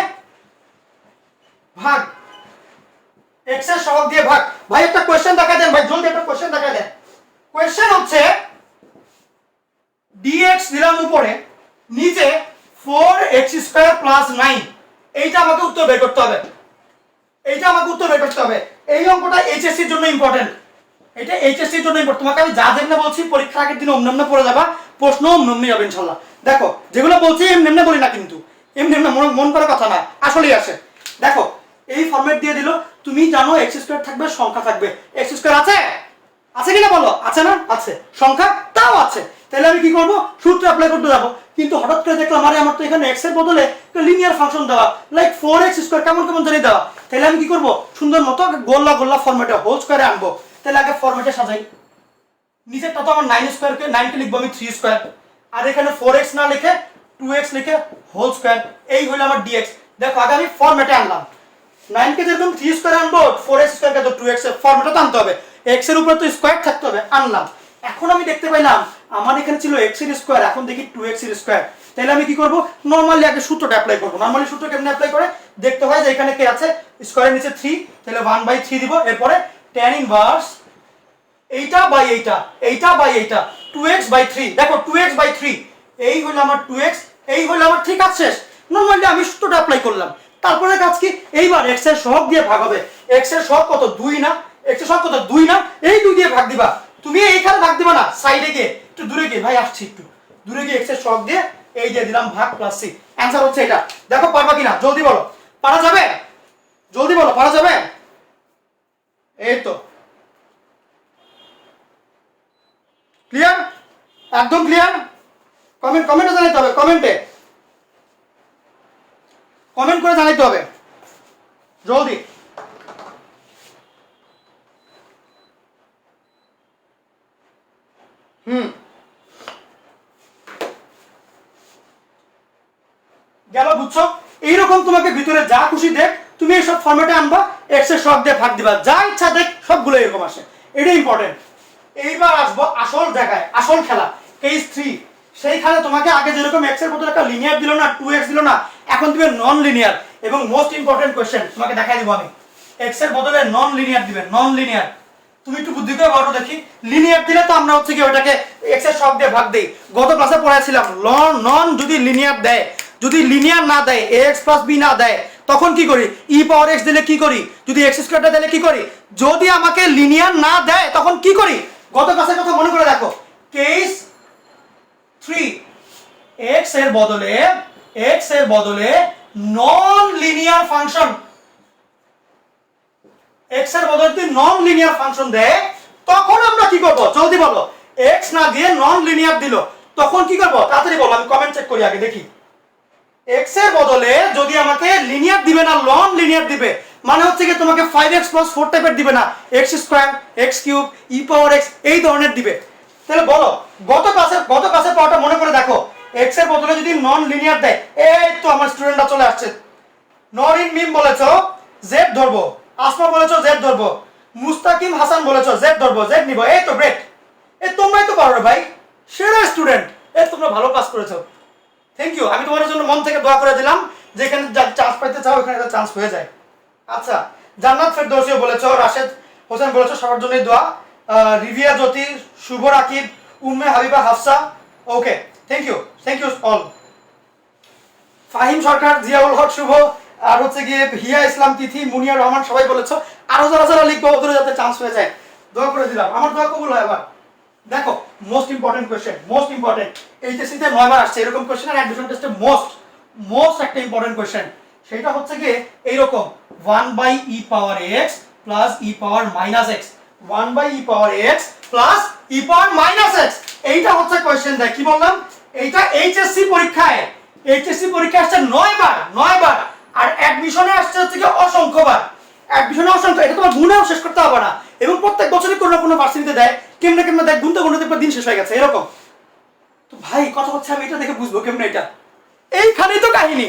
ভাগ, x এর সহগ দিয়ে ভাগ। ভাই একটা কোশ্চেন দেখা দেন ভাই, জলদি একটা কোশ্চেন দেখা দেন, কোশ্চেন হচ্ছে dx দিলাম উপরে, নিচে 4x² + 9, এইটা আমাকে উত্তর বের করতে হবে, এইটা আমাকে উত্তর বের করতে হবে, এই অঙ্কটা এইচএসসি এর জন্য ইম্পর্টেন্ট, এটা এইচএসসি এর জন্য ইম্পর্টেন্ট, তোমাকে আমি যা যেমনে বলছি পরীক্ষার আগের দিন অমনে পড়ে যাবা, প্রশ্ন অমনে যাবে ইনশাআল্লাহ। দেখো যেগুলো বলছি এমনি বলি না, কিন্তু এমনি মন করার কথা না, আসলেই আসে। দেখো এই ফরম্যাট দিয়ে দিল, তুমি জানো x² থাকবে, সংখ্যা থাকবে, x² আছে, আছে কিনা বলো, আছে না, আছে, সংখ্যা তাও আছে, তাহলে আমি কি করব, সূত্র অ্যাপ্লাই করতে যাব, কিন্তু হঠাৎ করে দেখলাম আরে আমার তো এখানে x এর বদলে লিনিয়ার ফাংশন দেওয়া, লাইক 4x² কেমন জানি দেওয়া, তাহলে আমি কি করব, সুন্দর মতো গোল্লা ফরম্যাটে হোল স্কয়ারে আনবো, তাহলে আগে ফরম্যাটে সাজাই, নিচেরটা তো আমার 9² কে 9 কে লিখবো আমি 3², আর এখানে 4x না লিখে 2x লিখে হোল স্কয়ার, এই হলো আমার dx। দেখো আগে আমি ফরম্যাটে আনলাম, 9 কে যেরকম 3² আনবো, 4x² কে তো 2x এর ফরম্যাটে তো আনতে হবে, x এর উপরে তো স্কয়ার থাকতে হবে, আনলাম। এখন আমি দেখতে পাইলাম আমার এখানে ছিল x এর স্কয়ার, এখন দেখি 2x এর স্কয়ার, তাহলে আমি কি করব, নরমালি আগে সূত্রটা অ্যাপ্লাই করব, নরমালি সূত্র কেমনে অ্যাপ্লাই করে দেখতে হয়, যে এখানে কে আছে, স্কয়ারের নিচে 3, তাহলে 1/3 দিব, এরপরে tan ইনভার্স এইটা বাই এইটা, এইটা বাই এইটা, 2x/3, দেখো 2x/3, এই হলো আমার 2x, এই হলো আমার, ঠিক আছে শেষ। নরমালি আমি সূত্রটা অ্যাপ্লাই করলাম, তারপরে কাজ কি, এইবার x এর সহগ দিয়ে ভাগ হবে, x এর সহগ কত 2 না, x এর সহগ কত 2 না, এই 2 দিয়ে ভাগ দিবা, তুমি এইখানে ভাগ দিবা না, সাইডে গিয়ে একটু দূরে গিয়ে, ভাই আসছি একটু দূরে গিয়ে, x এর সহগ দিয়ে এই দিয়ে দিলাম ভাগ প্লাস c, অ্যানসার হচ্ছে এটা। দেখো পারবা কিনা, জলদি বলো, পারা যাবে, জলদি বলো, পারা যাবে, এই তো ক্লিয়ার, একদম ক্লিয়ার, কমেন্টে জানাইতে হবে, কমেন্ট করে জানাইতে হবে, জলদি। গেল, বুঝছো? এইরকম তোমাকে ভিতরে যা খুশি দেখ তুমি এইসব ফরম্যাটে আনবা, এক্স এর শখ দিয়ে ভাগ দিবা, যা ইচ্ছা দেখ সবগুলো এরকম আসে। এটা ইম্পর্টেন্ট। এইবার আসবো আসল জায়গায়, আসল খেলা, কেস 3। সেইখানে তোমাকে আগে যেরকম এক্স এর বদলে একটা লিনিয়ার দিল না, 2x দিল না, এখন দিবে নন লিনিয়ার। এবং মোস্ট ইম্পর্টেন্ট কোশ্চেন তোমাকে দেখাই দিব আমি, এক্স এর বদলে নন লিনিয়ার দিবে, নন লিনিয়ার। তুমি একটু বুদ্ধি করে বলো দেখি, লিনিয়ার দিলে তো আমরা হচ্ছে কি ওটাকে এক্স এর শখ দিয়ে ভাগ দেই। গত ক্লাসে পড়াইছিলাম নন যদি লিনিয়ার দেয়, যদি লিনিয়ার না দেয়, ax + b না দেয়, তখন কি করি? e পাওয়ার x দিলে কি করি? যদি x স্কয়ারটা দিলে কি করি? যদি আমাকে লিনিয়ার না দেয় তখন কি করি? গত ক্লাসের কথা মনে করে দেখো, কেস 3, x এর বদলে নন লিনিয়ার ফাংশন, x এর বদলে যদি নন লিনিয়ার ফাংশন দেয় তখন আমরা কি করব? জলদি বলো। x না দিয়ে নন লিনিয়ার দিল, তখন কি করব? তাড়াতাড়ি বলো, আমি কমেন্ট চেক করি আগে দেখি। x এর বদলে যদি আমাকে লিনিয়ার দিবে না, নন লিনিয়ার দিবে, মানে হচ্ছে কি তোমাকে 5x + 4 টাইপের দিবে না, x², x³ e পাওয়ার x এই ধরনের দিবে। তাহলে বলো, গত ক্লাসে পড়াটা মনে করে দেখো, x এর বদলে যদি নন লিনিয়ার দেয়, এই তো আমার স্টুডেন্টরা চলে আসছে। নরিন মিম বলেছো z ধরবো, আসমা বলেছো z ধরবো, মুস্তাকিম হাসান বলেছো z ধরবো, z নিব, এই তো গ্রেট। এই তোমরাই তো পারো ভাই, সেরা স্টুডেন্ট। এই তোমরা ভালো কাজ করেছো, থ্যাংক ইউ। আমি তোমাদের জন্য মন থেকে দোয়া করে দিলাম, যেখানে চান্স পাইতে চাও এখানে চান্স হয়ে যায়। আচ্ছা, জান্নাত ফেরদৌসিও বলেছো, রাশেদ হোসেন বলেছো, সবার জন্যই দোয়া। রিভিয়া জ্যোতি, শুভ রাকিব, উম্মে হাবিবা, হাফসা, ওকে, থ্যাংক ইউ অল। ফাহিম সরকার, জিয়াউল হক শুভ, আর হচ্ছে গিয়ে হিয়া ইসলাম, তিথি, মুনিয়া রহমান, সবাই বলেছো। আরো যারা যারা লিখবো ওদের যাতে চান্স হয়ে যায়, দোয়া করে দিলাম। আমার দোয়া কবুল হয়। আবার দেখো, most important question, most important. HSC তে 9 বার আসছে এরকম কোশ্চেন, আর অ্যাডমিশন টেস্টে মোস্ট একটা ইম্পর্টেন্ট কোশ্চেন। সেটা হচ্ছে কি এইরকম, 1/e পাওয়ার x plus e power minus x, 1/e পাওয়ার x plus e power minus x। এইটা হচ্ছে কোশ্চেন দেয়, কি বললাম? এইটা এইচএসসি পরীক্ষায় আসছে 9 বার, আর অ্যাডমিশনে আসছে হচ্ছে কি অসংখ্যবার। অ্যাডমিশনে অসংখ্য, এটা তোমার গুণেও শেষ করতে হবে না, এবং প্রত্যেক বছরই কোনো না কোনো ভার্সিটিতে দেয়। কেমনে দেখ, গুনতে দেখবে দিন শেষ হয়ে গেছে এরকম। তো ভাই কথা হচ্ছে, আমি এটা দেখে বুঝবো কেমনে? এটা এইখানেই তো কাহিনী,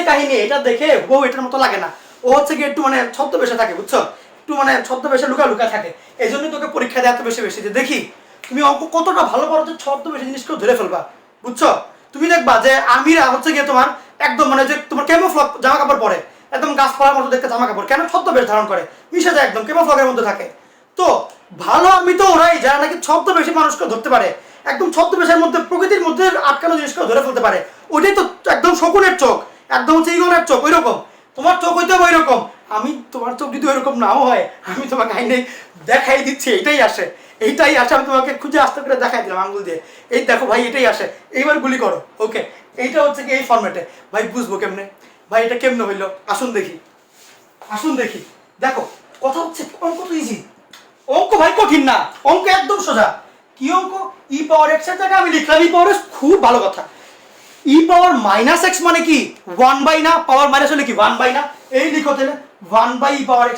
কাহিনী। এটা দেখে বউ এটার মতো লাগে না, ও হচ্ছে কি একটু মানে ছদ্মবেশে থাকে, বুঝছো? একটু মানে ছদ্মবেশে লুকা থাকে। এই জন্য তোকে পরীক্ষা দেওয়া এত বেশি দেখি তুমি অঙ্ক কতটা ভালো পারো, যে ছদ্মবেশে জিনিসকেও ধরে ফেলবা, বুঝছো? তুমি দেখবা যে আমিরা হচ্ছে গিয়ে তোমার একদম মানে যে তোমার ক্যামোফ্লগ জামা কাপড় পরে, একদম গাছপালার মতো দেখতে জামা কাপড়, কেন? ছদ্মবেশ ধারণ করে, মিশে যায়, একদম ক্যামোফ্লগের মধ্যে থাকে। তো ভালো আর্মি তো ওরাই, যারা নাকি ছদ্মবেশে মানুষকে ধরতে পারে, একদম ছদ্মবেশের মধ্যে প্রকৃতির মধ্যে আটকানো জিনিসকেও ধরে ফেলতে পারে। ওইটাই তো একদম শকুনের চোখ, একদম হচ্ছে ইগলের চোখ, ওই রকম তোমার চোখ হইতে হবে ওই রকম। আমি তোমার চোখ যদি ওইরকম নাও হয়, আমি তোমাকে আইনে দেখাই দিচ্ছি, এইটাই আসে। আমি তোমাকে খুঁজে আস্তে করে দেখাই দিলাম আঙ্গুল দিয়ে, এই দেখো ভাই এটাই আসে, এইবার গুলি করো। ওকে, এইটা হচ্ছে কি এই ফরম্যাটে। ভাই বুঝবো কেমনে? ভাই এটা কেমনে হইলো? আসুন দেখি। দেখো কথা হচ্ছে, অঙ্ক তো ইজি, অঙ্ক ভাই কঠিন না, অঙ্ক একদম সোজা। কি অঙ্ক? e পাওয়ার x এর জায়গায় আমি লিখলাম e পাওয়ার x, খুব ভালো কথা। e পাওয়ার মাইনাস x মানে কি 1/, না পাওয়ার মাইনাস হলে কি 1/, না? এই লিখো তাহলে 1/e পাওয়ার x।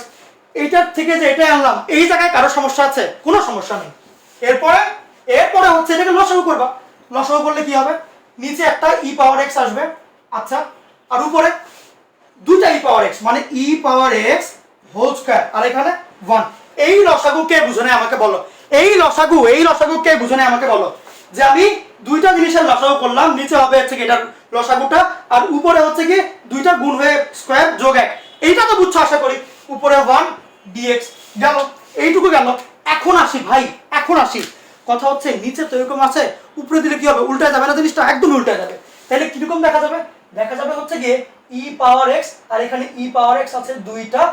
এইটার থেকে যে এটাই আনলাম, এই জায়গায় কারো সমস্যা আছে? কোনো সমস্যা নেই। এরপরে হচ্ছে এটাকে লসাগু করবা। লসাগু করলে কি হবে? নিচে একটা e পাওয়ার x আসবে, আচ্ছা, আর উপরে দুইটা e পাওয়ার x, মানে e পাওয়ার x হোল স্কয়ার, আর এখানে 1। এই লসাগু কে বুঝো না আমাকে বলো? এই লসাগু কে বুঝো না আমাকে বলো? যে আমি দুইটা জিনিসের লসাগু করলাম, নিচে হবে হচ্ছে কি এটার লসাগুটা, আর উপরে হচ্ছে কি দুইটা গুণ হয়ে স্কয়ার যোগ 1। এইটা তো বুঝছো আশা করি। উপরে 1 dx গেল, এইটুকু গেল। এখন আসি কথা হচ্ছে, নিচে তো এরকম আছে, উপরে দিলে কি হবে? উল্টা যাবে না জিনিসটা? একদম উল্টা যাবে। তাহলে কিরকম দেখা যাবে হচ্ছে গিয়ে e পাওয়ার x, আর এখানে e পাওয়ার x আছে 2টা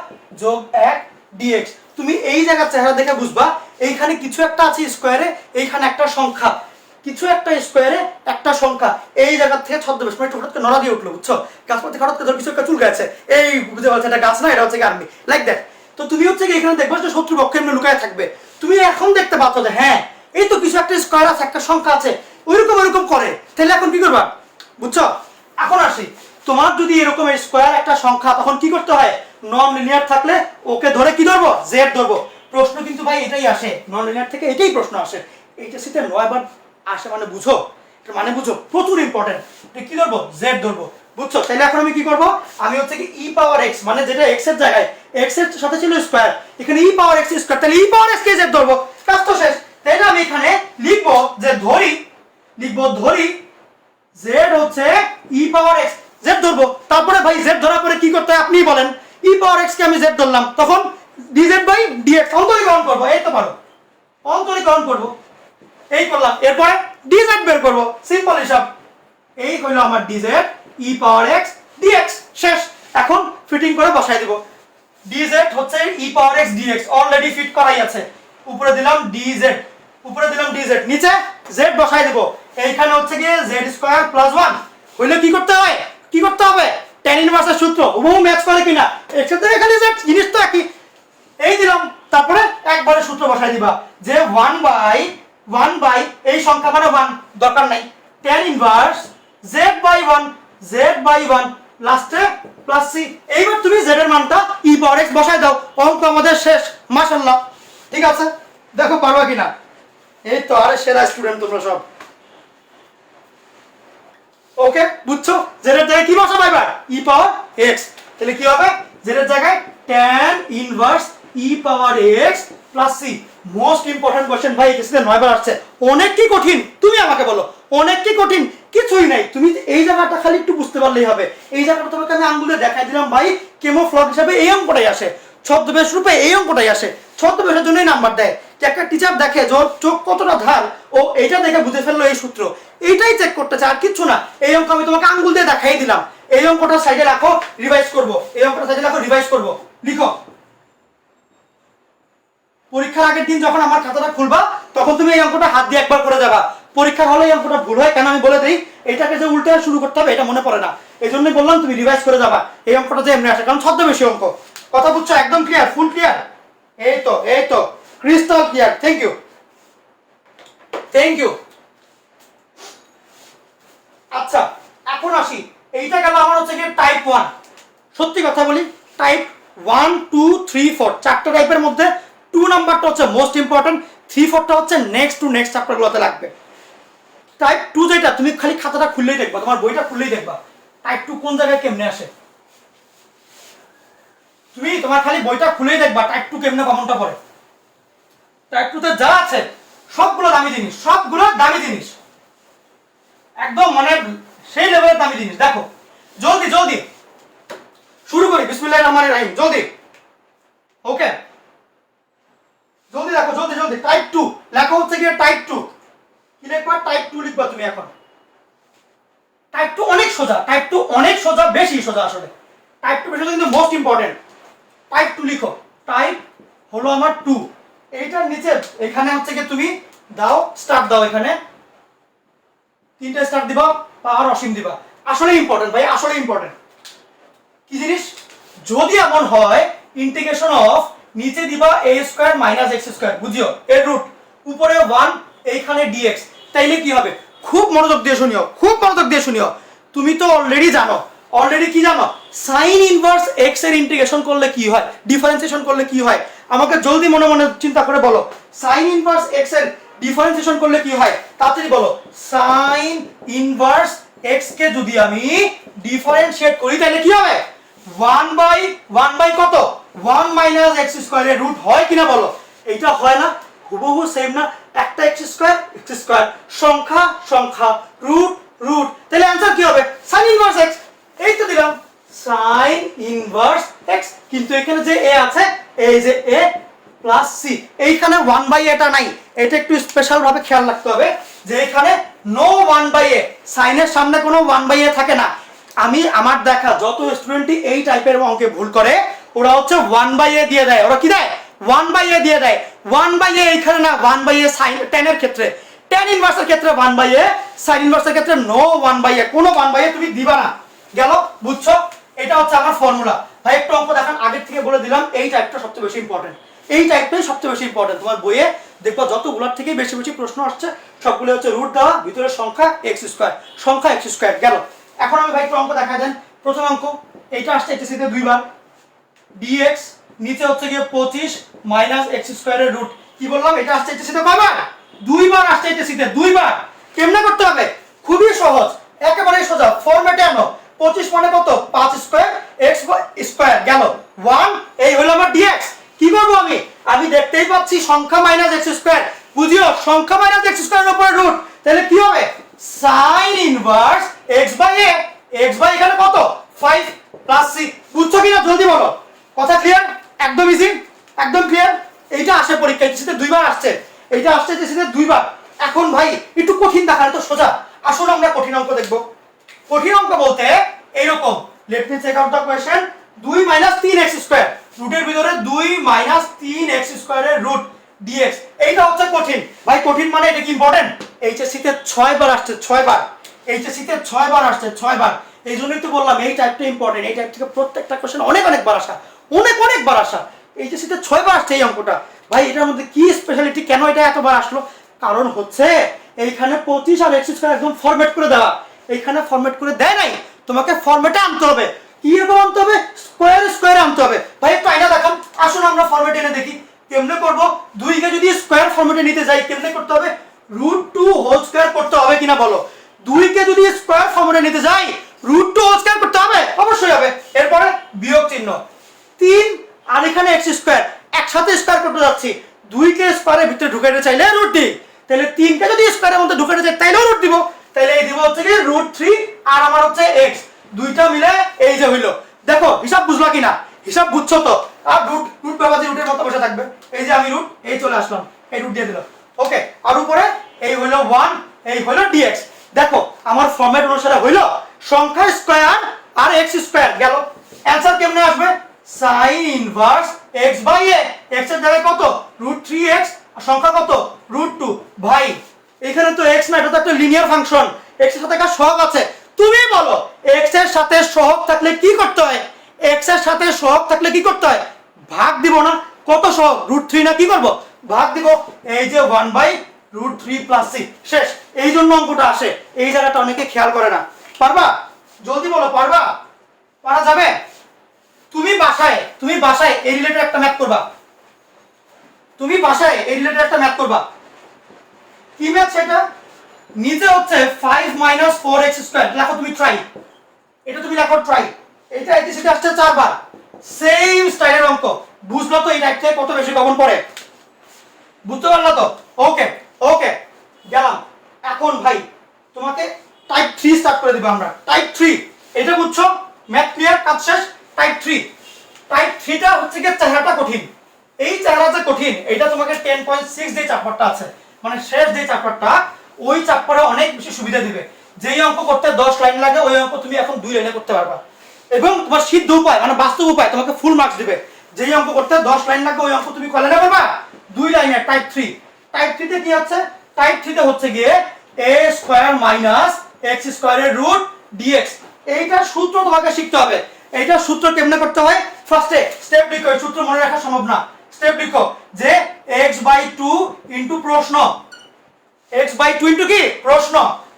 যোগ 1 dx। তুমি এই জায়গার চেহারা দেখে বুঝবা এইখানে কিছু একটা আছে স্কয়ারে, এইখানে একটা সংখ্যা, কিছু একটা স্কয়ারে একটা সংখ্যা। এই জায়গা থেকে ছদ্মবেশ মানে হঠাৎ করে নড়া দিয়ে উঠলো, বুঝছো? গাছপাতি হঠাৎ করে ধর কিছু একটা চুল গেছে, এই বুঝতে পারছো এটা গাছ না, এটা হচ্ছে আর্মি, লাইক দ্যাট। তো তুমি হচ্ছে কি এখানে দেখবা যে শত্রু পক্ষ এমনি লুকায় থাকবে। তুমি এখন দেখতে পাচ্ছ যে হ্যাঁ এই তো কিছু একটা স্কয়ার আছে, একটা সংখ্যা আছে, ওইরকম করে। তাহলে এখন কি করবা, বুঝছো? এখন আসি, তোমার যদি এরকম স্কয়ার একটা সংখ্যা, তখন কি করতে হয়? নন লিনিয়ার থাকলে ওকে ধরে কি ধরবো? জেড ধরবো। প্রশ্ন কিন্তু ভাই এটাই আসে, নন লিনিয়ার থেকে এটাই প্রশ্ন আসে। এইচএসসিতে 9 বার আসে মানে বুঝো, এটা মানে বুঝো প্রচুর ইম্পর্টেন্ট। কি ধরবো? জেড ধরবো, বুঝছো? তাহলে এখন আমি কি করব, আমি হচ্ছে কি ই পাওয়ার এক্স মানে যেটা এক্স এর জায়গায় এক্স এর সাথে ছিল স্কয়ার, এখানে ই পাওয়ার এক্স স্কয়ার, তাহলে ই পাওয়ার এক্স কে জেড ধরবো, কাজ তো শেষ। তাহলে আমি এখানে লিখবো যে ধরি জেড হচ্ছে ই পাওয়ার এক্স, জেড ধরবো। তারপরে ভাই জেড ধরার পরে কি করতে হয় আপনি বলেন, ই পাওয়ার এক্স কে আমি জেড ধরলাম, তখন ডিজেড বাই ডিএক্স অন্তরীকরণ করবো, এই তো পারো অন্তরীকরণ করবো, এই করলাম। এরপরে ডিজেড বের করবো, সিম্পল হিসাব। এই হলো আমার ডিজেড ই পাওয়ার এক্স ডিএক্স, শেষ। এখন ফিটিং করে বসাই দিব। ডিজেড হচ্ছে ই power x dx, already fit করাই আছে। উপরে দিলাম ডিজেড, নিচে জেড বসাই দিব। এইখানে হচ্ছে গিয়ে জেড স্কয়ার প্লাস 1 হইলে কি করতে হবে tan ইনভার্সের সূত্র হুবহু ম্যাচ করে কিনা, একসাথে এখানে জেড জিনিস তো একই, এই দিলাম। তারপরে একবারে সূত্র বসাই দিবা যে 1 বাই এই সংখ্যা মানে 1 দরকার নাই, tan ইনভার্স z/1 লাস্টে প্লাস সি। এইবার তুমি z এর মানটা ই পাওয়ার x বসাই দাও, অঙ্ক আমাদের শেষ, মাশাআল্লাহ। ঠিক আছে, দেখো পারবা কিনা। এই তো, আরে সেরা স্টুডেন্ট তোমরা সব। ওকে, বুঝছো? z এর জায়গায় কি বসাবো এবার? ই পাওয়ার x, তাহলে কি হবে? z এর জায়গায় tan inverse e power x plus c. Most important question ভাই, এসে 9 বার আসছে। অনেক কি কঠিন তুমি আমাকে বলো, অনেক কি কঠিন? কিছুই নাই, তুমি এই জায়গাটা খালি একটু বুঝতে পারলেই হবে। এই জায়গাটা তোমাকে আমি আঙ্গুলে দেখাই দিলাম ভাই, কেমোফ্লগ হিসাবে এই অঙ্কটাই আসে, ছদ্মবেশ রূপে এই অঙ্কটাই আসে, ছদ্মবেশের জন্যই নাম্বার দেয়। একটা টিচার দেখে যে চোখ কতটা ধার, ও এইটা দেখে বুঝে ফেললো এই সূত্র, এইটাই চেক করতে চায়, আর কিচ্ছু না। এই অঙ্ক আমি তোমাকে আঙ্গুল দিয়ে দেখাই দিলাম। এই অঙ্কটা সাইডে রাখো, রিভাইজ করবো। এই অঙ্কটা সাইডে রাখো, রিভাইজ করবো, লিখো। পরীক্ষার আগের দিন যখন আমার খাতাটা খুলবা, তখন তুমি এই অঙ্কটা হাত দিয়ে একবার করে যাবা। পরীক্ষার হলে এই অঙ্কটা ভুল হয় কেন আমি বলে দিই, এটাকে যে উল্টে শুরু করতে হবে এটা মনে পড়ে না, এই জন্যই বললাম তুমি রিভাইজ করে যাবা। এই অঙ্কটা যে এমনি আসে, কারণ ছদ্মবেশী অঙ্ক। কথা বুঝছো? একদম ক্লিয়ার, ফুল ক্লিয়ার? এই তো ক্রিস্টাল ক্লিয়ার। Thank you. আচ্ছা, এখন আসি, এইটা গেল আমার হচ্ছে কি টাইপ 1। সত্যি কথা বলি, টাইপ 1 2 3 4 চারটা টাইপের মধ্যে 2 নাম্বারটা হচ্ছে মোস্ট ইম্পর্টেন্ট, 3 4টা হচ্ছে নেক্সট টু নেক্সট চ্যাপ্টারগুলোতে লাগবে। টাইপ 2 যেটা, তুমি খালি খাতাটা খুললেই দেখবা, তোমার বইটা খুললেই দেখবা টাইপ 2 কোন জায়গায় কেমনে আসে। তুমি তোমার খালি বইটা খুলেই দেখবা টাইপ 2 কেমনে কমনটা পড়ে। টাইপ 2 তে যা আছে সবগুলো দামি জিনিস, একদম মানে সেই লেভেলের দামি জিনিস। দেখো জলদি শুরু করি, বিসমিল্লাহির রহমানির রহিম, জলদি। ওকে, জলদি দেখো, জলদি। টাইপ 2 লেখা হচ্ছে কি টাইপ 2, কি লিখবা? টাইপ 2 লিখবা তুমি এখন। টাইপ 2 অনেক সোজা, বেশি সোজা আসলে। টাইপ 2 বেশি সোজা, কিন্তু মোস্ট ইম্পর্টেন্ট। টাইপ 2 লিখো, টাইপ হলো আমার 2। এইটার নিচে এখানে হচ্ছে কি তুমি দাও, স্টার্ট দাও, এখানে 3টে স্টার দিবা, পাওয়ার অসীম দিবা। আসলে ইম্পর্টেন্ট ভাই, আসলে ইম্পর্টেন্ট। কি জিনিস? যদি এমন হয় ইন্টিগ্রেশন অফ নিচে দিবা a square minus x square, বুঝিও এর রুট, উপরে 1, এইখানে dx, তাইলে কি হবে? খুব মনোযোগ দিয়ে শুনিও। তুমি তো অলরেডি কি জানো? সাইন ইনভার্স x এর ইন্টিগ্রেশন করলে কি হয়, ডিফারেন্সিয়েশন করলে কি হয়? আমাকে জলদি মনে চিন্তা করে বলো, সাইন ইনভার্স x এর ডিফারেন্সিয়েশন করলে কি হয়? তাড়াতাড়ি বলো। সাইন ইনভার্স x কে যদি আমি ডিফারেন্সিয়েট করি তাহলে কি হবে? 1 বাই কত? 1 মাইনাস x স্কয়ারের রুট হয় কিনা বলো? এইটা হয় না? হুবহু সেম না? একটা x স্কয়ার, সংখ্যা রুট, তাহলে आंसर কি হবে? sin inverse x। এই তো দিলাম sin ইনভার্স x, কিন্তু এখানে যে a আছে, এই যে a প্লাস c, এইখানে 1 বাই a টা নাই। এটা একটু স্পেশাল ভাবে খেয়াল রাখতে হবে যে এখানে নো 1 বাই a, সাইনের সামনে কোনো 1 বাই a থাকে না। আমি আমার দেখা যত স্টুডেন্টই এই টাইপের অঙ্কে ভুল করে, ওরা হচ্ছে 1 বাই a দিয়ে দেয়। ওরা কি দেয়? 1 বাই a দিয়ে দেয়। 1 বাই a এইখানে না, 1 বাই a সাইন tan এর ক্ষেত্রে, tan ইনভার্সের ক্ষেত্রে 1 বাই a, সাইন ইনভার্সের ক্ষেত্রে নো 1 বাই a, কোনো 1 বাই a তুমি দিবা না। গেল? বুঝছো? এটা হচ্ছে আমার ফর্মুলা। ভাই একটু অঙ্ক দেখান, আগের থেকে বলে দিলাম এই টাইপটা সবচেয়ে বেশি ইম্পর্টেন্ট। এই টাইপটাই সবচেয়ে বেশি ইম্পর্টেন্ট। তোমার বইয়ে দেখবা যতগুলোর থেকে বেশি প্রশ্ন আসছে সবগুলো হচ্ছে রুট দেওয়া, ভিতরে সংখ্যা x স্কয়ার, গেল। এখন আমি ভাই একটু অঙ্ক দেখাই দেন। প্রথম অঙ্ক এইটা আসছে এইচএসসি তে 2 বার, dx নিচে হচ্ছে গিয়ে 25 মাইনাস x স্কয়ারের রুট। কি বললাম? এটা আসছে এইচএসসি তে কয়বার? দুইবার আসছে এইচএসসি তে, দুইবার। কেমনে করতে হবে? খুবই সহজ, একেবারে সোজা। ফরম্যাটে আনো। 25 মানে কত? 5 স্কয়ার x স্কয়ার গেল 1, এই হলো আমার dx। কি করব আমি? আমি দেখতেই পাচ্ছি সংখ্যা মাইনাস x স্কয়ার, বুঝিও সংখ্যা মাইনাস x স্কয়ারের উপরে রুট, তাহলে কি হবে? sin inverse x by a, x by এখানে কত? 5 প্লাস c। বুঝছো কিনা জলদি বলো। কথা ক্লিয়ার? একদম ইজি, একদম ক্লিয়ার। এইটা আসে পরীক্ষায় এইচএসসি তে দুইবার আসছে, এইটা আসছে এইচএসসি তে দুইবার। এখন ভাই একটু কঠিন দেখালে তো সোজা, আসলে আমরা কঠিন অঙ্ক দেখব। কঠিন অঙ্ক বলতে এইরকম, let me check out the question. 2 - 3x square, রুটের ভিতরে 2 - 3x স্কয়ারের রুট dx, এইটা হচ্ছে কঠিন। ভাই কঠিন মানে এটা কি ইম্পর্টেন্ট? এইচএসসি তে 6 বার আসছে, 6 বার। এইচএসসি তে 6 বার আসছে, 6 বার। এইজন্যই তো বললাম এই টাইপটা ইম্পর্টেন্ট। এই টাইপ থেকে প্রত্যেকটা কোশ্চেন অনেক অনেক বার আসা, অনেক অনেক বার আসা। এইচএসসি তে 6 বার আসছে এই অঙ্কটা। ভাই এটার মধ্যে কি স্পেশালিটি, কেন এটা এতবার আসলো? কারণ হচ্ছে এইখানে 25 আর x স্কয়ার একদম ফরম্যাট করে দেওয়া, এইখানে ফরম্যাট করে দেয় নাই, তোমাকে ফরম্যাটে আনতে হবে। কি রকম আনতে হবে? স্কয়ার স্কয়ারে আনতে হবে। ভাই একটু আইনা দেখান, আসুন আমরা ফরম্যাটে এনে দেখি কেমনে করব। 2 কে যদি স্কয়ার ফরম্যাটে নিতে যাই কেমনে করতে হবে? √2 হোল স্কয়ার করতে হবে কিনা বলো। 2 কে যদি স্কয়ার ফরম্যাটে নিতে যাই √2 হোল স্কয়ার করতে হবে, অবশ্যই হবে। এরপরে বিয়োগ চিহ্ন, 3 আর এখানে x স্কয়ার একসাথে স্কয়ার করতে যাচ্ছি। 2 কে স্কয়ারের ভিতরে ঢুকাইতে চাইলে √d, তাহলে 3 কে যদি স্কয়ারের মধ্যে ঢুকাইতে চাই তাইলেও √d দিব। তাহলে এই দিব হচ্ছে কি √3 আর আমার হচ্ছে x, দুইটা মিলে এই যে হইলো। দেখো হিসাব বুঝলা কিনা? হিসাব বুঝছো তো? আর রুট বাবাজি রুটের মতো বসে থাকবে। এই যে আমি রুট, এই চলে আসলাম, এই রুট দিয়ে দিলাম। ওকে, আর উপরে এই হইলো 1, এই হইলো dx। দেখো আমার ফরম্যাট অনুসারে হইলো সংখ্যা স্কয়ার আর x স্কয়ার গেল। অ্যানসার কেমনে আসবে? sin inverse x by a, x এর জায়গায় কত? √3x, আর সংখ্যা কত? √2। ভাই এখানে তো x না, এটা তো একটা লিনিয়ার ফাংশন, x এর সাথে একটা সহগ আছে। তুমি বলো x এর সাথে সহগ থাকলে কি করতে হয়? x এর সাথে সহগ থাকলে কি করতে হয়? ভাগ দিব না? কত সহগ? √3 না, কি করব? ভাগ দিব। এই যে 1/√3 প্লাস c, শেষ। এই জন্য অঙ্কটা আসে। এই জায়গাটা অনেকে খেয়াল করে না। পারবা? জলদি বলো, পারবা? পারা যাবে? তুমি বাসায় এই রিলেটেড একটা ম্যাথ করবা। তুমি বাসায় এই রিলেটেড একটা ম্যাথ করবা। কি ম্যাথ সেটা? নিচে হচ্ছে 5 - 4x স্কয়ার, লেখো তুমি ট্রাই। এটা তুমি লেখো ট্রাই। এটা এইচএসসি আসছে 4 বার, সেম স্টাইলের অঙ্ক। বুঝলো তো এই টাইপ থেকে কত বেশি কমন পড়ে? বুঝতে পারলা তো? ওকে ওকে, গেলাম। এখন ভাই তোমাকে টাইপ 3 স্টার্ট করে দিব আমরা। টাইপ 3, এটা বুঝছো? ম্যাথ ক্লিয়ার, কাজ শেষ। টাইপ 3, টাইপ 3টা হচ্ছে কি চেহারাটা কঠিন। এই চেহারা যে কঠিন, এটা তোমাকে 10.6 যে চ্যাপ্টারটা আছে, মানে শেষ যে চ্যাপ্টারটা, ওই চ্যাপ্টারে অনেক বেশি সুবিধা দিবে। যেই অঙ্ক করতে 10 লাইন লাগে ওই অঙ্ক তুমি এখন 2 লাইনে করতে পারবা, এবং তোমার সিদ্ধ উপায় মানে বাস্তব উপায় তোমাকে ফুল মার্কস দিবে। যেই অঙ্ক করতে 10 লাইন লাগে ওই অঙ্ক তুমি কয় লাইনে করবা? 2 লাইনে। টাইপ 3, টাইপ 3 তে কি আছে? টাইপ 3 তে হচ্ছে গিয়ে a স্কয়ার মাইনাস x স্কয়ারের রুট dx। এইটার সূত্র তোমাকে শিখতে হবে। এইটার সূত্র কেমনে করতে হয়? ফার্স্টে স্টেপ লিখো, এই সূত্র মনে রাখা সম্ভব না। স্টেপ লিখো যে x/2 ইনটু প্রশ্ন, x/2 ইনটু কি? প্রশ্ন।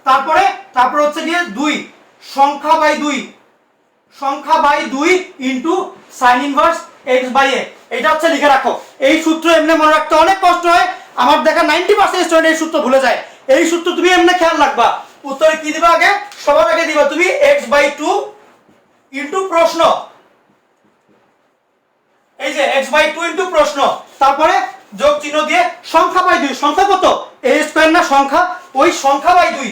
তারপরে হচ্ছে গিয়ে 2 সংখ্যা by 2 into sin inverse x/a। এটা হচ্ছে লিখে রাখো। এই সূত্র এমনি মনে রাখতে অনেক কষ্ট হয়, আমার দেখা 90% স্টুডেন্ট এই সূত্র ভুলে যায়। এই সূত্র তুমি এমনি খেয়াল রাখবা। উত্তরে কি দিবা? আগে সবার আগে দিবা তুমি x/2 ইনটু প্রশ্ন, এই যে x/2 ইনটু প্রশ্ন, তারপরে যোগ চিহ্ন দিয়ে সংখ্যা বাই 2। সংখ্যা কত? a স্কয়ার না সংখ্যা, ওই সংখ্যা বাই 2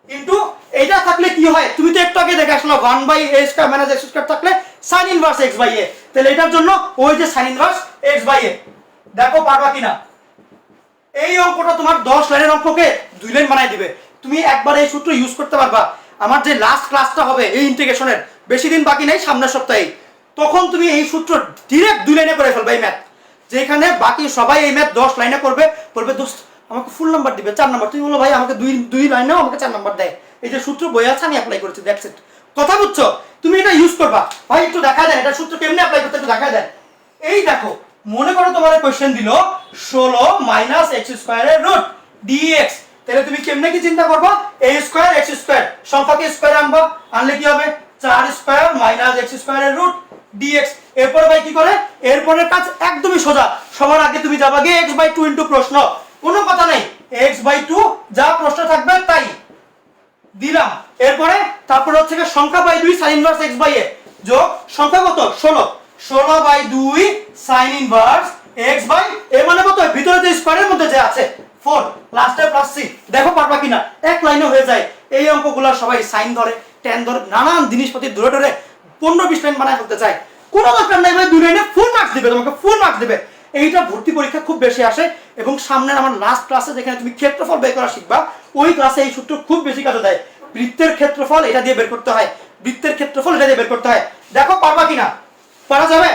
ইনটু এটা থাকলে কি হয়? তুমি তো একটু আগে দেখে আসলে 1/a square minus x square থাকলে sin ইনভার্স x/a। তাহলে এটার জন্য ওই যে sin ইনভার্স x/a। দেখো পারবা কিনা? এই অঙ্কটা তোমার 10 লাইনের অঙ্ককে 2 লাইন বানাই দিবে। তুমি একবার এই সূত্র ইউজ করতে পারবা। আমার যে লাস্ট ক্লাসটা হবে এই ইন্টিগ্রেশনের, বেশি দিন বাকি নেই, সামনের সপ্তাহে, তখন তুমি এই সূত্র ডাইরেক্ট 2 লাইনে করে ফেলবে এই ম্যাথ। যেখানে বাকি সবাই এই ম্যাথ 10 লাইনে করবে, বলবে দোস্ত আমাকে ফুল নাম্বার দিবে 4 নাম্বার, তুমি বলো ভাই আমাকে 2 লাইনেও আমাকে 4 নাম্বার দেয়। এই যে সূত্র বই আছে আমি অ্যাপ্লাই করেছি, দ্যাটস ইট। কথা বুঝছো? তুমি এটা ইউজ করবা। ভাই একটু দেখা দেন এটা সূত্র কেমনে অ্যাপ্লাই করতে, একটু দেখা দেন। এই দেখো, মনে করো তোমার কোশ্চেন দিল 16 মাইনাস x স্কয়ারের রুট dx। তাহলে তুমি কেমনে কি চিন্তা করবা? a স্কয়ার x স্কয়ার, সংখ্যাকে স্কয়ার আনবা, আনলে কি হবে? 4 স্কয়ার মাইনাস x স্কয়ারের রুট dx। এরপর ভাই কি করে? এরপরের কাজ একদমই সোজা। সবার আগে তুমি যাবা গিয়ে x/2 ইনটু প্রশ্ন, কোনো কথা নেই, x/2 যা প্রশ্ন থাকবে তাই দিলাম। এরপরে তারপরে হচ্ছে সংখ্যা বাই 2 sin ইনভার্স x/a যোগ সংখ্যা কত 16, 16/2 sin ইনভার্স x/a মানে কত ভিতরে যে স্কয়ারের মধ্যে যে আছে 4 লাস্টে প্লাস c। দেখো পারবা কিনা, এক লাইনে হয়ে যায়। এই অঙ্কগুলো সবাই সাইন ধরে tan ধরে নানান জিনিসপাতি ধরে ধরে 15-20 লাইন বানায় ফেলতে চায়। কোনো দরকার নাই ভাই, দুই লাইনে ফুল মার্কস দিবে, তোমাকে ফুল মার্কস দিবে। এইটা ভর্তি পরীক্ষা খুব বেশি আসে এবং সামনের আমার লাস্ট ক্লাসে যেখানে তুমি ক্ষেত্রফল বের করা শিখবা ওই ক্লাসে এই সূত্র খুব বেশি কাজে দেয়। বৃত্তের ক্ষেত্রফল এটা দিয়ে বের করতে হয়, বৃত্তের ক্ষেত্রফল এটা দিয়ে বের করতে হয়। দেখো পারবা কিনা, পারা যাবে?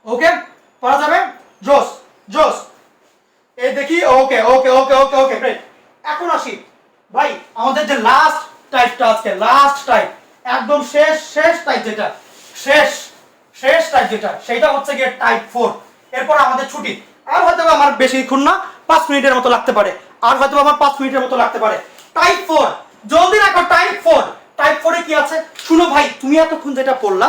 ওকে পারা যাবে, জোস জোস। এই দেখি, ওকে ওকে ওকে ওকে ওকে গ্রেট। এখন আসি ভাই আমাদের যে লাস্ট টাইপটা আজকে, লাস্ট টাইপ একদম শেষ শেষ টাইপ যেটা, শেষ শেষ টাইপ যেটা সেটা হচ্ছে গিয়ে টাইপ 4। এরপর আমাদের ছুটি। আর হয়তো আমার বেশিক্ষণ না, 5 মিনিটের মতো লাগতে পারে, আর হয়তো আমার 5 মিনিটের মতো লাগতে পারে। টাইপ 4 জলদি রাখো, টাইপ 4। টাইপ 4 এ কি আছে শুনো ভাই, তুমি এতক্ষণ যেটা পড়লা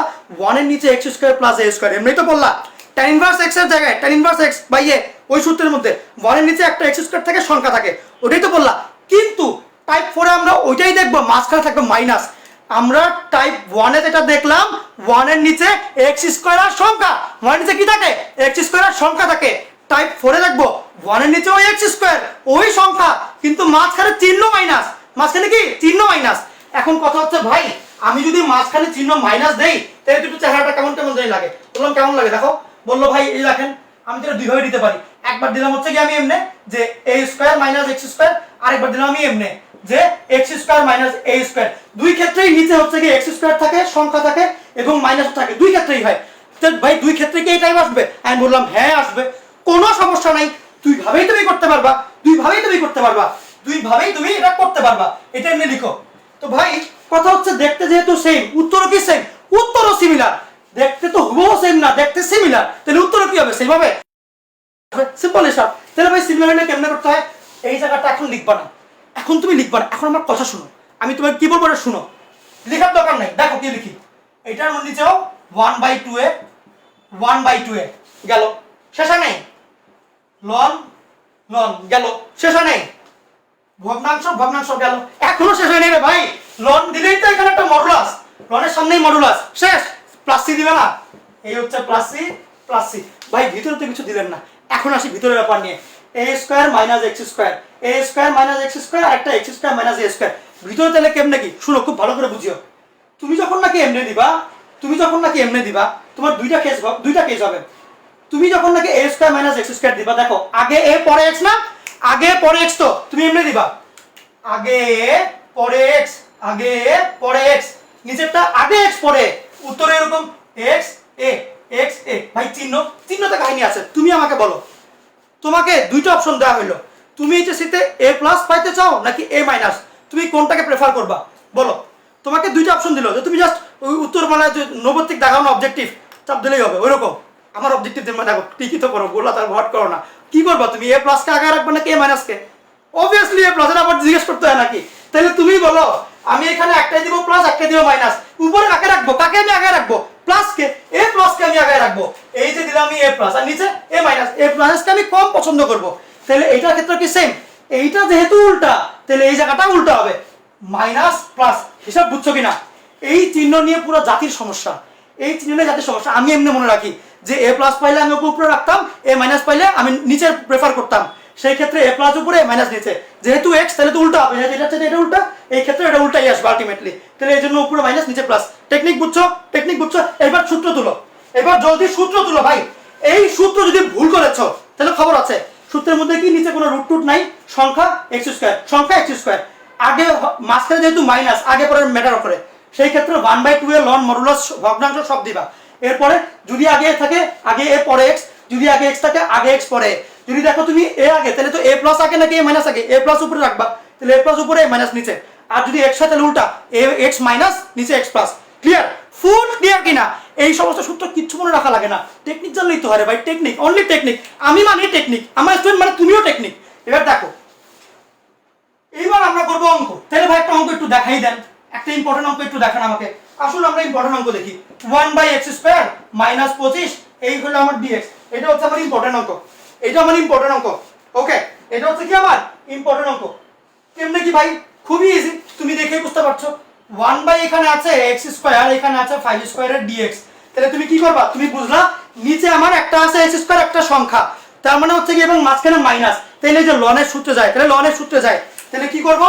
1 এর নিচে x² + a² এমনি তো পড়লা। tan ইনভার্স x এর জায়গায় tan ইনভার্স x/a ওই সূত্রের মধ্যে 1 এর নিচে একটা x² থাকে, সংখ্যা থাকে, ওটাই তো বললা। কিন্তু টাইপ 4 এ আমরা ওইটাই দেখবো, মাঝখানে থাকবে মাইনাস। আমরা টাইপ 1 এ যেটা দেখলাম 1 এর নিচে x² আর সংখ্যা, 1 এর নিচে কি থাকে x² আর সংখ্যা থাকে। টাইপ 4 এ দেখবো 1 এর নিচে ওই x² ওই সংখ্যা, কিন্তু মাঝখানে চিহ্ন মাইনাস, মাঝখানে কি চিহ্ন মাইনাস। এখন কথা হচ্ছে ভাই আমি যদি মাঝখানে চিহ্ন মাইনাস দেই তাহলে দুটো চেহারাটা কেমন কেমন জানি লাগে। বললাম কেমন লাগে, দেখো বললো ভাই এই দেখেন আমি যেটা দুইভাবে দিতে পারি। একবার দিলাম হচ্ছে কি আমি এমনে যে a² - x², আরেকবার দিলাম আমি এমনে যে x² - a²। দুই ক্ষেত্রেই নিচে হচ্ছে কি x² থাকে, সংখ্যা থাকে এবং মাইনাস থাকে, দুই ক্ষেত্রেই হয়। তো ভাই দুই ক্ষেত্রে কি এই টাইপ আসবে? আমি বললাম হ্যাঁ আসবে, কোনো সমস্যা নাই, দুইভাবেই তুমি করতে পারবা, দুইভাবেই তুমি করতে পারবা, দুইভাবেই তুমি এটা করতে পারবা, এটা এমনি লিখো। তো ভাই কথা হচ্ছে দেখতে যেহেতু সেম, উত্তরও কি সেম, উত্তরও সিমিলার। দেখতে তো হুবহু সেম না, দেখতে সিমিলার, তাহলে উত্তরও কি হবে সেম হবে, সিম্পল হিসাব। তাহলে ভাই সিমিলার হলে কেমনে করতে হয়? এই জায়গাটা এখন লিখবা না, এখন তুমি লিখবা না, এখন আমার কথা শুনো, আমি তোমাকে কি বলবো এটা শুনো, লেখার দরকার নাই। দেখো কি লিখি, এটার নিচেও 1/2a 1/2a গেল, শেষা নেই, লন লন গেল, শেষা নেই, ভগ্নাংশ ভগ্নাংশ গেল, এখনো শেষ হয়নি রে ভাই। লন দিলেই তো এখানে একটা মডুলাস, লনের সামনেই মডুলাস, শেষ। প্লাস সি দিবে না, এই হচ্ছে প্লাস সি প্লাস সি। ভাই ভিতরে তো কিছু দিলেন না, এখন আসি ভিতরের ব্যাপার নিয়ে। a² - x², a² - x² আর একটা x² - a²। ভিতরে তাহলে কেমনে কি শুনো, খুব ভালো করে বুঝিও। তুমি যখন নাকি এমনে দিবা, তুমি যখন নাকি এমনে দিবা তোমার দুইটা কেস হবে। তুমি যখন নাকি a² - x² দিবা, দেখো আগে a পরে x না, আগে পরে x, তো তুমি এমনি দিবা আগে a পরে x, আগে a পরে x, নিচেরটা আগে x পরে, উত্তরে এরকম x a x a। ভাই চিহ্নতে কাহিনী আছে। তুমি আমাকে বলো, তোমাকে দুইটা অপশন দেওয়া হইলো, তুমি এইচএসসিতে a+ পাইতে চাও নাকি a-, তুমি কোনটাকে প্রেফার করবা বলো? তোমাকে দুইটা অপশন দিল যে তুমি জাস্ট ওই উত্তর মানে যে নৈর্ব্যক্তিক দেখাও না, অবজেক্টিভ চাপ দিলেই হবে, ওইরকম। আমার অবজেক্টিভ দেখো টিকি তো করো, গোলা তার ভট করো না। কি করবা তুমি, a+ কে আগে রাখবে নাকি a- কে? অবভিয়াসলি a+, এর আবার জিজ্ঞেস করতে হয় নাকি? তাহলে তুমি বলো আমি এখানে একটাই দিব প্লাস, একটাই দিব মাইনাস, উপরে কাকে রাখবো, কাকে আমি আগে রাখবো? প্লাস কে, a+ কে আমি আগে রাখবো। এই যে দিলাম আমি a+, আর নিচে a-, কে আমি কম পছন্দ করব। তাহলে এইটার ক্ষেত্রে কি সেম, এইটা যেহেতু উল্টা তাহলে এই জায়গাটা উল্টা হবে, মাইনাস প্লাস। হিসাব বুঝছো কিনা? এই চিহ্ন নিয়ে পুরো জাতির সমস্যা, এই চিহ্ন নিয়ে জাতির সমস্যা। আমি এমনি মনে রাখি যে a+ পাইলে আমি ওকে উপরে রাখতাম, a- পাইলে আমি নিচে প্রেফার করতাম। সেই ক্ষেত্রে a+ উপরে a- নিচে, যেহেতু x তাহলে তো উল্টা হবে, এটা উল্টা, এই ক্ষেত্রে এটা উল্টাই আসবে আলটিমেটলি। তাহলে এই জন্য উপরে মাইনাস নিচে প্লাস। টেকনিক বুঝছো, টেকনিক বুঝছো? এবার সূত্র তুলো, এবার জলদি সূত্র তুলো ভাই। এই সূত্র যদি ভুল করেছো তাহলে খবর আছে। সূত্রের মধ্যে কি নিচে কোনো রুট নাই, সংখ্যা x², সংখ্যা x², আগে মাঝখানে যেহেতু মাইনাস আগে পরে ম্যাটার করে, সেই ক্ষেত্রে 1/2 এর লন মডুলাস ভগ্নাংশ সব দিবা। এরপরে যদি আগে থাকে আগে a পরে x, যদি আগে x থাকে আগে x পরে। যদি দেখো তুমি a আগে তাহলে তো a+ আগে নাকি a- আগে, a+ উপরে রাখবা, তাহলে a+ উপরে a- নিচে। আর যদি x হয় তাহলে উল্টা, x - নিচে x+। ক্লিয়ার, ফুল ক্লিয়ার কিনা? এই সমস্ত সূত্র কিচ্ছু মনে রাখা লাগে না, টেকনিক জানলেই তো হয় ভাই, টেকনিক, অনলি টেকনিক। আমি মানে টেকনিক, আমার স্টুডেন্ট মানে তুমিও টেকনিক। এবার দেখো এইবার আমরা করবো অঙ্ক। তাহলে ভাই একটা অঙ্ক একটু দেখাই দেন, একটা ইম্পর্টেন্ট অঙ্ক একটু দেখান আমাকে। আসুন আমরা ইম্পর্টেন্ট অঙ্ক দেখি। 1/x² - 25 এই হলো আমার dx। এটা হচ্ছে আমার ইম্পর্টেন্ট অঙ্ক, এটা আমার ইম্পর্টেন্ট অঙ্ক। ওকে, এটা হচ্ছে কি আমার ইম্পর্টেন্ট অঙ্ক। কেমনে কি ভাই? খুবই ইজি, তুমি দেখেই বুঝতে পারছো। 1 বাই এখানে আছে এক্স স্কোয়ার, এখানে আছে 5 স্কোয়ারের ডিএক্স। তাহলে তুমি কি করবা? তুমি বুঝলা নিচে আমার একটা আছে এক্স স্কোয়ার, একটা সংখ্যা, তার মানে হচ্ছে কি এবং মাঝখানে মাইনাস। তাহলে যে লনের সূত্রে যায়, তাহলে লনের সূত্রে যায়, তাহলে কি করব?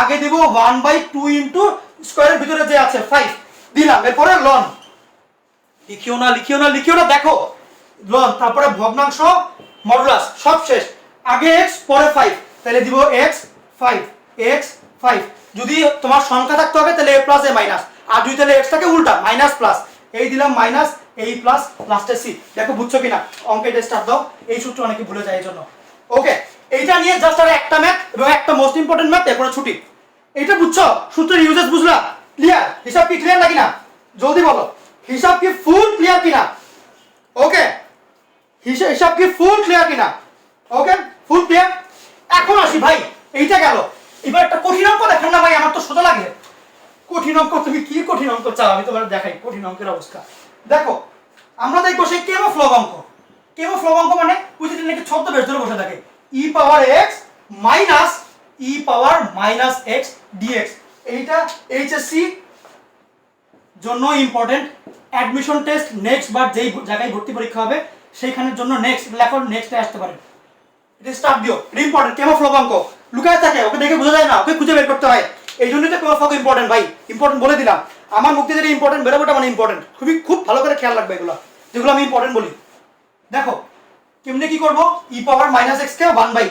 আগে দেব 1/2 ইন্টু স্কোয়ারের ভিতরে যে আছে 5 দিলাম, এরপরে লন। লিখিও না লিখিও না লিখিও না, দেখো লন, তারপরে ভগ্নাংশ মডুলাস, সব শেষ। আগে এক্স পরে 5, তাহলে দিব এক্স 5 এক্স 5। যদি তোমার সংখ্যা থাকতে হবে তাহলে এ প্লাস এ মাইনাস, আর যদি তাহলে এক্স থাকে উল্টা মাইনাস প্লাস, এই দিলাম মাইনাস, এই প্লাস, লাস্টে সি। দেখো বুঝছো কিনা? অঙ্কে স্টার্ট দাও, এই সূত্র অনেকে ভুলে যায় এই জন্য। ওকে, এইটা নিয়ে জাস্ট আর একটা ম্যাথ এবং একটা মোস্ট ইম্পর্টেন্ট ম্যাথ, এরপরে ছুটি। এইটা বুঝছো? সূত্রের ইউজেস বুঝলা? ক্লিয়ার? হিসাব কি ক্লিয়ার নাকি না? জলদি বলো, হিসাব কি ফুল ক্লিয়ার কিনা? ওকে, হিসাব কি ফুল ক্লিয়ার কিনা? ওকে, ফুল ক্লিয়ার। এখন আসি ভাই, এইটা গেল, এবার একটা কঠিন অঙ্ক দেখেন না ভাই, আমার তো সোজা লাগে। কঠিন অঙ্ক, তুমি কি কঠিন অঙ্ক চাও? আমি তোমার দেখাই কঠিন অঙ্কের অবস্থা। দেখো, আমরা দেখবো সেই কেমোফ্লগ অঙ্ক। কেমোফ্লগ অঙ্ক মানে ওই যে নাকি ছদ্মবেশ ধরে বসে থাকে, ই power x minus E power minus x dx. এইটা এইচএসসি জন্য ইম্পর্টেন্ট। অ্যাডমিশন টেস্ট নেক্সট বার যেই জায়গায় ভর্তি পরীক্ষা হবে সেইখানের জন্য নেক্সট লেখো, নেক্সটে আসতে পারে। এটা স্টার্ট দিও, এটা ইম্পর্টেন্ট। কেমোফ্লগ অঙ্ক লুকায় থাকে, ওকে দেখে বোঝা যায় না, ওকে খুঁজে বের করতে হয়। এই জন্যই তো কেমোফ্লগ ইম্পর্টেন্ট ভাই, ইম্পর্টেন্ট বলে দিলাম। আমার মুক্তি যেটা ইম্পর্টেন্ট বেরোবোটা মানে ইম্পর্টেন্ট, খুব ভালো করে খেয়াল রাখবে এগুলো, যেগুলো আমি ইম্পর্টেন্ট বলি। দেখো কেমনে কি করবো? ই পাওয়ার মাইনাস এক্স কে 1 বাই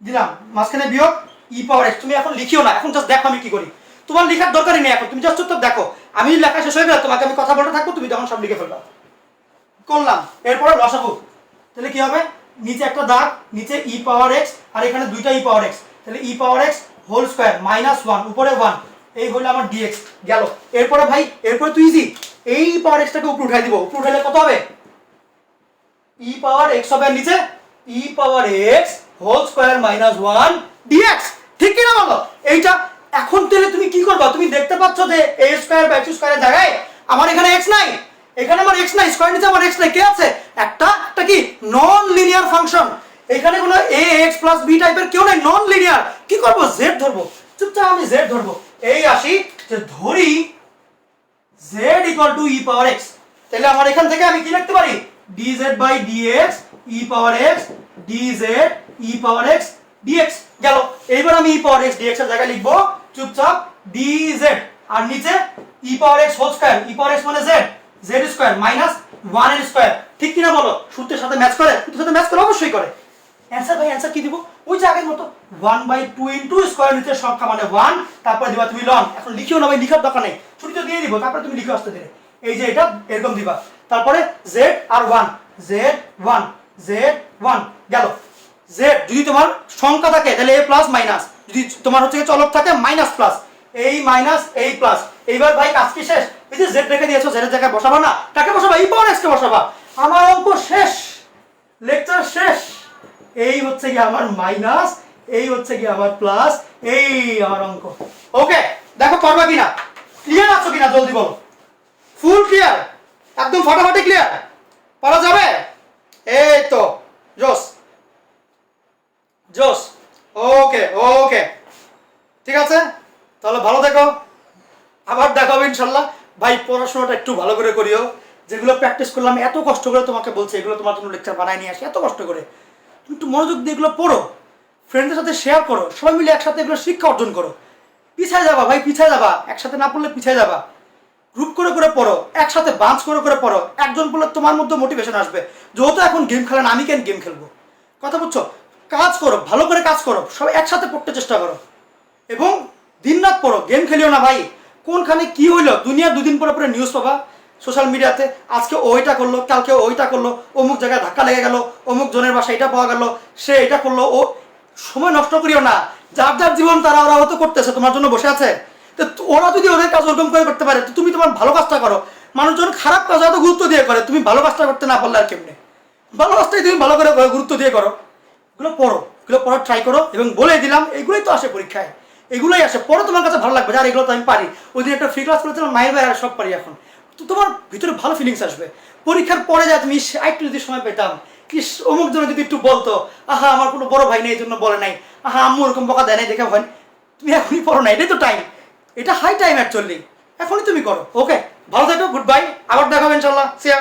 দিলাম, মাঝখানে বিয়োগ ই পাওয়ার এক্স। তুমি এখন লিখিও না, এখন জাস্ট দেখো আমি কি করি। তোমার লেখার দরকারই নেই এখন, তুমি জাস্ট চুপচাপ দেখো। আমি লেখা শেষ হয়ে গেলে তোমাকে আমি কথা বলতে থাকবো, তুমি তখন সব লিখে ফেলবা। করলাম, এরপরে লসাগু। তাহলে কি হবে? নিচে একটা দাগ, নিচে ই পাওয়ার এক্স, আর এখানে দুইটা ই পাওয়ার এক্স, তাহলে ই power x whole square minus 1, উপরে 1, এই হলো আমার ডিএক্স গেল। এরপরে ভাই, এরপরে তুই ইজি, এই পাওয়ার এক্সটাকে উপরে উঠাই দিব। উপরে উঠাইলে কত হবে? ই পাওয়ার এক্স হবে, নিচে e power x whole square minus 1 dx. ঠিক কিনা বলো? এইটা এখন তাহলে তুমি কি করবা? তুমি দেখতে পাচ্ছ যে এ স্কোয়ার বাই এক্স স্কোয়ারের জায়গায় আমার এখানে এক্স নাই, এখানে আমার এক্স নাই, স্কোয়ার নিচে আমার এক্স নাই, কে আছে? একটা কি নন লিনিয়ার ফাংশন। এখানে কোনো এ এক্স প্লাস বি টাইপের কেউ নাই, নন লিনিয়ার। কি করব? জেড ধরবো, চুপচাপ আমি জেড ধরবো। এই আসি যে ধরি z equal to e power x, তাহলে আমার এখান থেকে আমি কি লিখতে পারি? dz বাই dx e power x dz e power x dx গেল। এইবার আমি ই পাওয়ার x dx এর জায়গায় লিখবো চুপচাপ dz, আর নিচে e power x whole square, ই পাওয়ার x মানে z, z স্কয়ার মাইনাস 1 এর স্কয়ার। ঠিক কিনা বলো? সূত্রের সাথে ম্যাচ করে? সূত্রের সাথে ম্যাচ করে, অবশ্যই করে। অ্যানসার ভাই, অ্যানসার কি দিব? ওই যে আগের মতো 1/2 ইনটু স্কয়ার নিচে সংখ্যা মানে 1, তারপরে দিবা তুমি লন। এখন লিখিও না ভাই, লিখার দরকার নেই, ছুটি তো দিয়ে দিব, তারপরে তুমি লিখে আসতে দিলে। এই যে এটা এরকম দিবা, তারপরে z আর 1, z1 z1 গেল। z যদি তোমার সংখ্যা থাকে তাহলে a প্লাস মাইনাস, যদি তোমার হচ্ছে চলক থাকে মাইনাস প্লাস, এই মাইনাস এই প্লাস। এইবার ভাই কাজ কি শেষ? এই যে z রেখে দিয়েছো, z এর জায়গায় বসাবা না, কাকে বসাবা? ই পাওয়ার x কে বসাবা। আমার অঙ্ক শেষ, লেকচার শেষ। এই হচ্ছে কি আমার মাইনাস, এই হচ্ছে কি আমার প্লাস, এই আমার অঙ্ক। ওকে, দেখো পারবা কিনা, ক্লিয়ার আছো কিনা জলদি বলো। ফুল ক্লিয়ার, একদম ফাটাফাটি ক্লিয়ার, পারা যাবে? এই তো জোস জোস। ওকে ওকে, ঠিক আছে, তাহলে ভালো থেকো, আবার দেখাবো ইনশাল্লাহ। ভাই পড়াশোনাটা একটু ভালো করে করিও, যেগুলো প্র্যাকটিস করলাম এত কষ্ট করে তোমাকে বলছি, এগুলো তোমার জন্য লেকচার বানায় নিয়ে আসি এত কষ্ট করে। তুমি একটু মনোযোগ দিয়ে এগুলো পড়ো, ফ্রেন্ডদের সাথে শেয়ার করো, সবাই মিলে একসাথে এগুলো শিক্ষা অর্জন করো। পিছায় যাবা ভাই, পিছায় যাবা, একসাথে না পড়লে পিছায় যাবা। গ্রুপ করে করে পড়ো, একসাথে বাঞ্চ করে করে পড়ো, একজন পড়লে তোমার মধ্যে মোটিভেশন আসবে। যেহেতু এখন গেম খেলেন, আমি কেন গেম খেলবো? কথা বুঝছো? কাজ করো, ভালো করে কাজ করো, সবাই একসাথে পড়তে চেষ্টা করো এবং দিনরাত পড়ো, গেম খেলিও না ভাই। কোনখানে কি হইলো দুনিয়া, দুদিন পরে পরে নিউজ পাবা সোশ্যাল মিডিয়াতে, আজকে ওইটা করলো, কালকে ওইটা করলো, অমুক জায়গায় ধাক্কা লেগে গেল, অমুক জনের বাসা এটা পাওয়া গেল, সে এটা করলো। ও সময় নষ্ট করিও না, যার যার জীবন তারা ওরা হয়তো করতেছে, তোমার জন্য বসে আছে। তো ওরা যদি ওদের কাজ ওরকম করে করতে পারে, তো তুমি তোমার ভালো কাজটা করো। মানুষজন খারাপ কাজ হয়তো গুরুত্ব দিয়ে করে, তুমি ভালো কাজটা করতে না পারলে আর কেমনে? ভালো কাজটাই তুমি ভালো করে গুরুত্ব দিয়ে করো। এগুলো পড়ো, এগুলো পড়ার ট্রাই করো, এবং বলে দিলাম এগুলোই তো আসে পরীক্ষায়, এগুলোই আসে। পরে তোমার কাছে ভালো লাগবে, আর এগুলো তো আমি পারি। ওই দিন একটা ফ্রি ক্লাস করেছিলাম, মায়ের ভাই আর সব পারি এখন। তো তোমার ভিতরে ভালো ফিলিংস আসবে। পরীক্ষার পরে যা তুমি একটু যদি সময় পেতাম, কিস অমুক জন যদি একটু বলতো, আহা আমার কোনো বড় ভাই নেই এই জন্য বলে নাই, আহা আম্মু ওরকম বকা দেয় নাই দেখে হয়, তুমি এখনই পড়ো না, এটাই তো টাইম, এটা হাই টাইম অ্যাকচুয়ালি, এখনই তুমি করো। ওকে, ভালো থাকো, গুড বাই, আবার দেখাবো ইনশাল্লাহ, সিয়া।